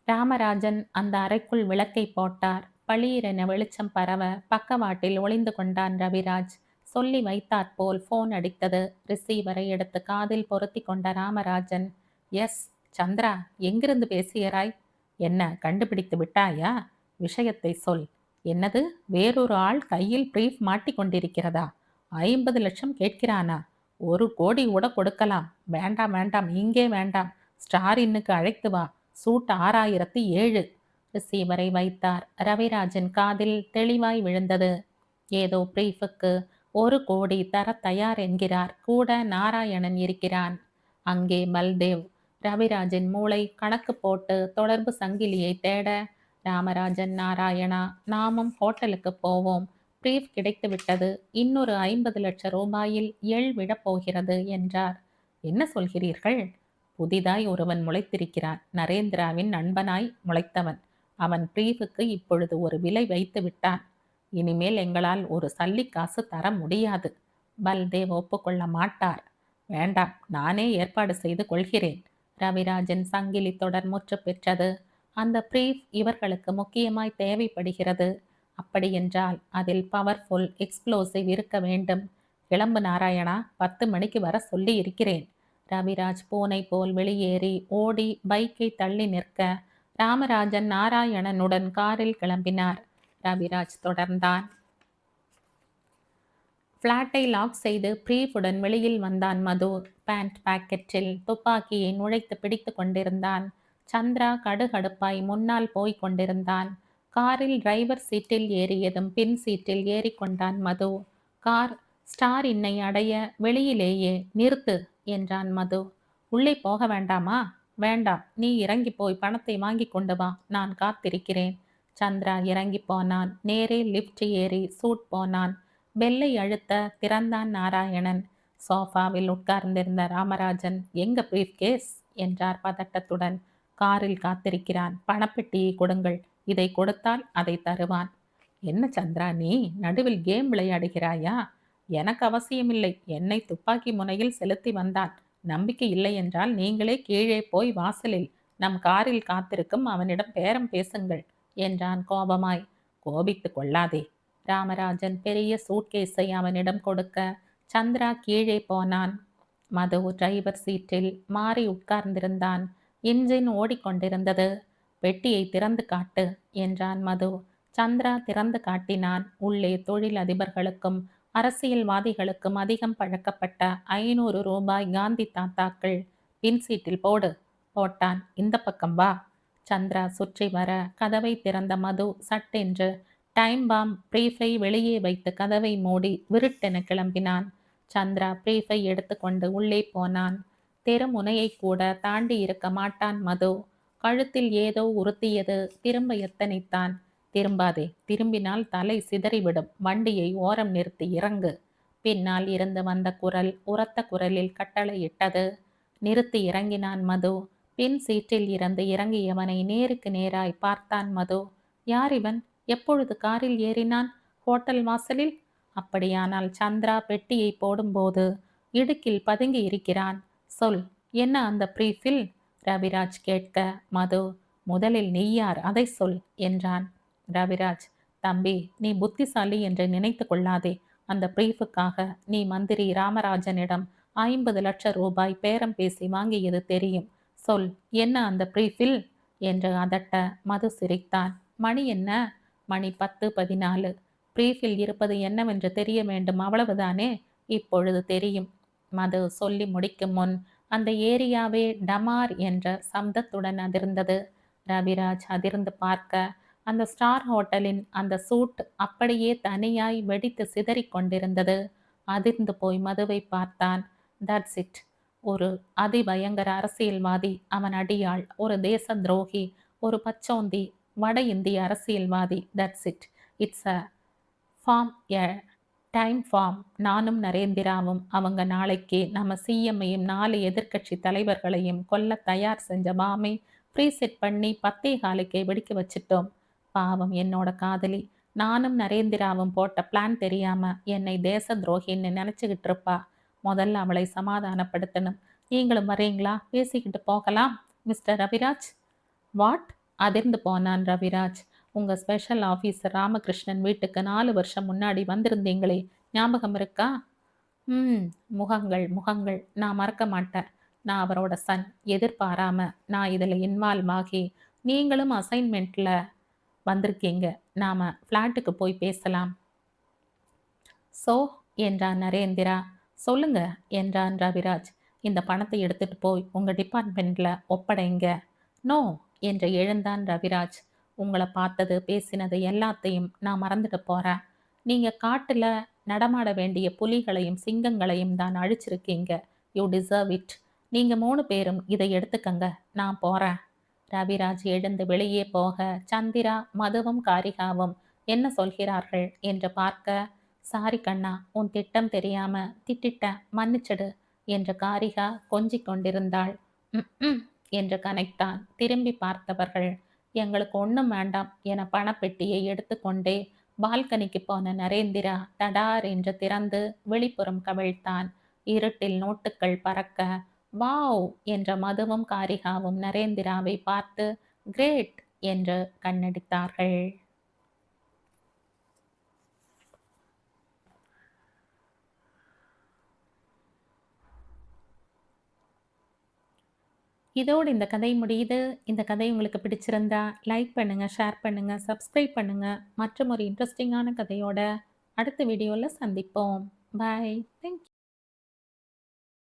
ராமராஜன் அந்த அறைக்குள் விளக்கை போட்டார். பளீரென வெளிச்சம் பரவ பக்கவாட்டில் ஒளிந்து கொண்டான் ரவிராஜ். சொல்லி வைத்தாற்போல் போன் அடித்தது. ரிசீவரை எடுத்து காதில் பொருத்தி கொண்ட ராமராஜன். எஸ் சந்திரா, எங்கிருந்து பேசுகிறாய்? என்ன கண்டுபிடித்து விட்டாயா? விஷயத்தை சொல். என்னது, வேறொரு ஆள் கையில் பிரீஃப் மாட்டி கொண்டிருக்கிறதா? 50 லட்சம் கேட்கிறானா? 1 கோடி கூட கொடுக்கலாம். வேண்டாம் வேண்டாம், இங்கே வேண்டாம். ஸ்டார் இன்னுக்கு அழைத்து வா. சூட் 6007. ரிசீவரை வைத்தார். ரவிராஜன் காதில் தெளிவாய் விழுந்தது. ஏதோ பிரீஃபுக்கு 1 கோடி தர தயார் என்கிறார். கூட நாராயணன் இருக்கிறான். அங்கே பல்தேவ். ரவிராஜன் மூளை கணக்கு போட்டு தொடர்பு சங்கிலியை தேட, ராமராஜன், நாராயணா, நாமும் ஹோட்டலுக்கு போவோம். பிரீஃப் கிடைத்துவிட்டது. இன்னொரு 50 லட்சம் ரூபாயில் விழப் போகிறது என்றார். என்ன சொல்கிறீர்கள்? புதிதாய் ஒருவன் முளைத்திருக்கிறான். நரேந்திராவின் நண்பனாய் முளைத்தவன். அவன் பிரீஃபுக்கு இப்பொழுது ஒரு விலை வைத்து விட்டான். இனிமேல் எங்களால் ஒரு சல்லிக்காசு தர முடியாது. பல்தேவ் ஒப்புக்கொள்ள மாட்டார். வேண்டாம், நானே ஏற்பாடு செய்து கொள்கிறேன். ரவிராஜன் சங்கிலி தொடர் முற்று பெற்றது. அந்த பிரீஃப் இவர்களுக்கு முக்கியமாய் தேவைப்படுகிறது. அப்படியென்றால் அதில் பவர்ஃபுல் எக்ஸ்ப்ளோசிவ் இருக்க வேண்டும். கிளம்பு நாராயணா, 10 மணிக்கு வர சொல்லி இருக்கிறேன். ரவிராஜ் பூனை போல் வெளியேறி ஓடி பைக்கை தள்ளி நிற்க, ராமராஜன் நாராயணனுடன் காரில் கிளம்பினார். ரவிராஜ் தொடர்ந்தான். ஃப்ளாட்டை லாக் செய்து பிரீஃபுடன் வெளியில் வந்தான் மது. பேண்ட் பாக்கெட்டில் துப்பாக்கியை நுழைத்து பிடித்து கொண்டிருந்தான். சந்திரா கடுகடுப்பாய் முன்னால் போய்க் கொண்டிருந்தான். காரில் டிரைவர் சீட்டில் ஏறியதும் பின் சீட்டில் ஏறிக்கொண்டான் மது. கார் ஸ்டார் இன்னை அடைய வெளியிலேயே நிறுத்து என்றான் மது. உள்ளே போக வேண்டாமா? வேண்டாம், நீ இறங்கி போய் பணத்தை வாங்கி கொண்டு வா, நான் காத்திருக்கிறேன். சந்திரா இறங்கி போனான். நேரே லிஃப்ட் ஏறி சூட் போனான். பெல்லை அழுத்த திறந்தான் நாராயணன். சோஃபாவில் உட்கார்ந்திருந்த ராமராஜன், எங்க பிரீஃப் கேஸ் என்றார் பதட்டத்துடன். காரில் காத்திருக்கிறான். பணப்பெட்டியை கொடுங்கள். இதை கொடுத்தால் அதை தருவான். என்ன சந்திரா, நீ நடுவில் கேம் விளையாடுகிறாயா? எனக்கு அவசியமில்லை. என்னை துப்பாக்கி முனையில் செலுத்தி வந்தான். நம்பிக்கை இல்லை என்றால் நீங்களே கீழே போய் வாசலில் நம் காரில் காத்திருக்கும் அவனிடம் பேரம் பேசுங்கள் என்றான் கோபமாய். கோபித்து கொள்ளாதே. ராமராஜன் பெரிய சூட்கேஸை அவனிடம் கொடுக்க சந்திரா கீழே போனான். மது டிரைவர் சீட்டில் மாறி உட்கார்ந்திருந்தான். இன்ஜின் ஓடிக்கொண்டிருந்தது. பெட்டியை திறந்து காட்டு என்றான் மது. சந்திரா திறந்து காட்டினான். உள்ளே தொழில் அதிபர்களுக்கும் அரசியல்வாதிகளுக்கும் அதிகம் பழக்கப்பட்ட 500 ரூபாய் காந்தி தாத்தாக்கள். பின் சீட்டில் போடு. போட்டான். இந்த பக்கம் வா. சந்திரா சுற்றி வர கதவை திறந்த மது சட்டென்று டைம் பாம் பிரீஃபை வெளியே வைத்து கதவை மூடி விருட்டென கிளம்பினான். சந்திரா பிரீஃபை எடுத்துக்கொண்டு உள்ளே போனான். தெருமுனையை கூட தாண்டி இருக்க மாட்டான் மது. கழுத்தில் ஏதோ உறுத்தியது. திரும்ப எத்தனைத்தான். திரும்பாதே, திரும்பினால் தலை சிதறிவிடும். வண்டியை ஓரம் நிறுத்தி இறங்கு. பின்னால் இருந்து வந்த குரல் உரத்த குரலில் கட்டளையிட்டது. நிறுத்தி இறங்கினான் மது. பின் சீட்டில் இருந்து இறங்கியவனை நேருக்கு நேராய் பார்த்தான் மது. யார் இவன்? எப்பொழுது காரில் ஏறினான்? ஹோட்டல் வாசலில்? அப்படியானால் சந்திரா பெட்டியை போடும்போது இடுக்கில் பதுங்கி இருக்கிறான். சொல், என்ன அந்த பிரீஃபில்? ரவிராஜ் கேட்க, மது, முதலில் நீ யார், அதை சொல் என்றான். ரவிராஜ், தம்பி, நீ புத்திசாலி என்று நினைத்து கொள்ளாதே. அந்த பிரீஃபுக்காக நீ மந்திரி ராமராஜனிடம் 50 லட்சம் ரூபாய் பேரம் பேசி வாங்கியது தெரியும். சொல், என்ன அந்த பிரீஃபில் என்று அதட்ட மது சிரித்தான். மணி என்ன? மணி 10:14. பிரீஃபில் இருப்பது என்னவென்று தெரிய வேண்டும், அவ்வளவுதானே? இப்பொழுது தெரியும். மது சொல்லி முடிக்கும் முன் அந்த ஏரியாவே டமார் என்ற சப்தத்துடன் அதிர்ந்தது. ரவிராஜ் அதிர்ந்து பார்க்க அந்த ஸ்டார் ஹோட்டலின் அந்த சூட் அப்படியே தனியாய் வெடித்து சிதறி கொண்டிருந்தது. அதிர்ந்து போய் மதுவை பார்த்தான். That's it. ஒரு அதிபயங்கர அரசியல்வாதி, அவன் அடியாள், ஒரு தேச துரோகி, ஒரு பச்சோந்தி, வட இந்திய அரசியல்வாதி. That's it. It's a form, a time form. நானும் நரேந்திராவும் அவங்க நாளைக்கு நம்ம சிஎம்ஐயும் 4 எதிர்கட்சி தலைவர்களையும் கொல்ல தயார் செஞ்ச பாமை ப்ரீசெட் பண்ணி 10:15 வெடிக்க வச்சிட்டோம். பாவம் என்னோட காதலி. நானும் நரேந்திராவும் போட்ட பிளான் தெரியாம என்னை தேச துரோகின்னு நினைச்சுக்கிட்டு இருப்பா. முதல்ல அவளை சமாதானப்படுத்தணும். நீங்களும் வரீங்களா? பேசிக்கிட்டு போகலாம். மிஸ்டர் ரவிராஜ். வாட்? அதிர்ந்து போனான் ரவிராஜ். உங்க ஸ்பெஷல் ஆஃபீஸர் ராமகிருஷ்ணன் வீட்டுக்கு 4 வருஷம் முன்னாடி வந்திருந்தீங்களே, ஞாபகம் இருக்கா? முகங்கள் முகங்கள், நான் மறக்க மாட்டேன். நான் அவரோட சன். எதிர்பாராம நான் இதில் இன்வால்வ் ஆகி நீங்களும் அசைன்மெண்ட்ல வந்திருக்கீங்க. நாம ஃப்ளாட்டுக்கு போய் பேசலாம். சோ என்றான் நரேந்திரா. சொல்லுங்க என்றான் ரவிராஜ். இந்த பணத்தை எடுத்துட்டு போய் உங்க டிபார்ட்மெண்ட்ல ஒப்படைங்க. நோ என்று எழுந்தான் ரவிராஜ். உங்கள பார்த்தது, பேசினது எல்லாத்தையும் நான் மறந்துட்டு போறேன். நீங்க காட்டுல நடமாட வேண்டிய புலிகளையும், சிங்கங்களையும் தான் அழிச்சிருக்கீங்க. You deserve it. நீங்க 3 பேரும் இத எடுத்துக்கங்க. நான் போறேன்." ரவிராஜ் எழுந்து வெளியே போக, சந்திரா, மதுவும், காரிகாவும் என்ன சொல்கிறார்கள் என்று பார்க்க, "சாரி கண்ணா, உன் திட்டம் தெரியாம திட்டிட்டேன். மன்னிச்சிடு" என்று காரிகா கொஞ்சிக் கொண்டிருந்தாள். "ம்ம்" என்று கனைத்தான். திரும்பி பார்த்தவர்கள், "எங்களுக்கு ஒண்ணும் வேண்டாம்" என பணப்பெட்டியை எடுத்துக்கொண்டே பால்கனிக்கு போன நரேந்திரா தடார் என்று திறந்து வெளிப்புறம் கவிழ்த்தான். இருட்டில் நோட்டுகள் பறக்க, "வாவ்" என்ற மதுவும் காரிகாவும் நரேந்திராவை பார்த்து, "கிரேட்" என்று கண்ணடித்தார்கள். இதோடு இந்த கதை முடியுது. இந்த கதை உங்களுக்கு பிடிச்சிருந்தா லைக் பண்ணுங்க, ஷேர் பண்ணுங்க, சப்ஸ்கிரைப் பண்ணுங்க. மற்றும் ஒரு இன்ட்ரெஸ்டிங்கான கதையோட அடுத்த வீடியோல சந்திப்போம். பாய். Thank you.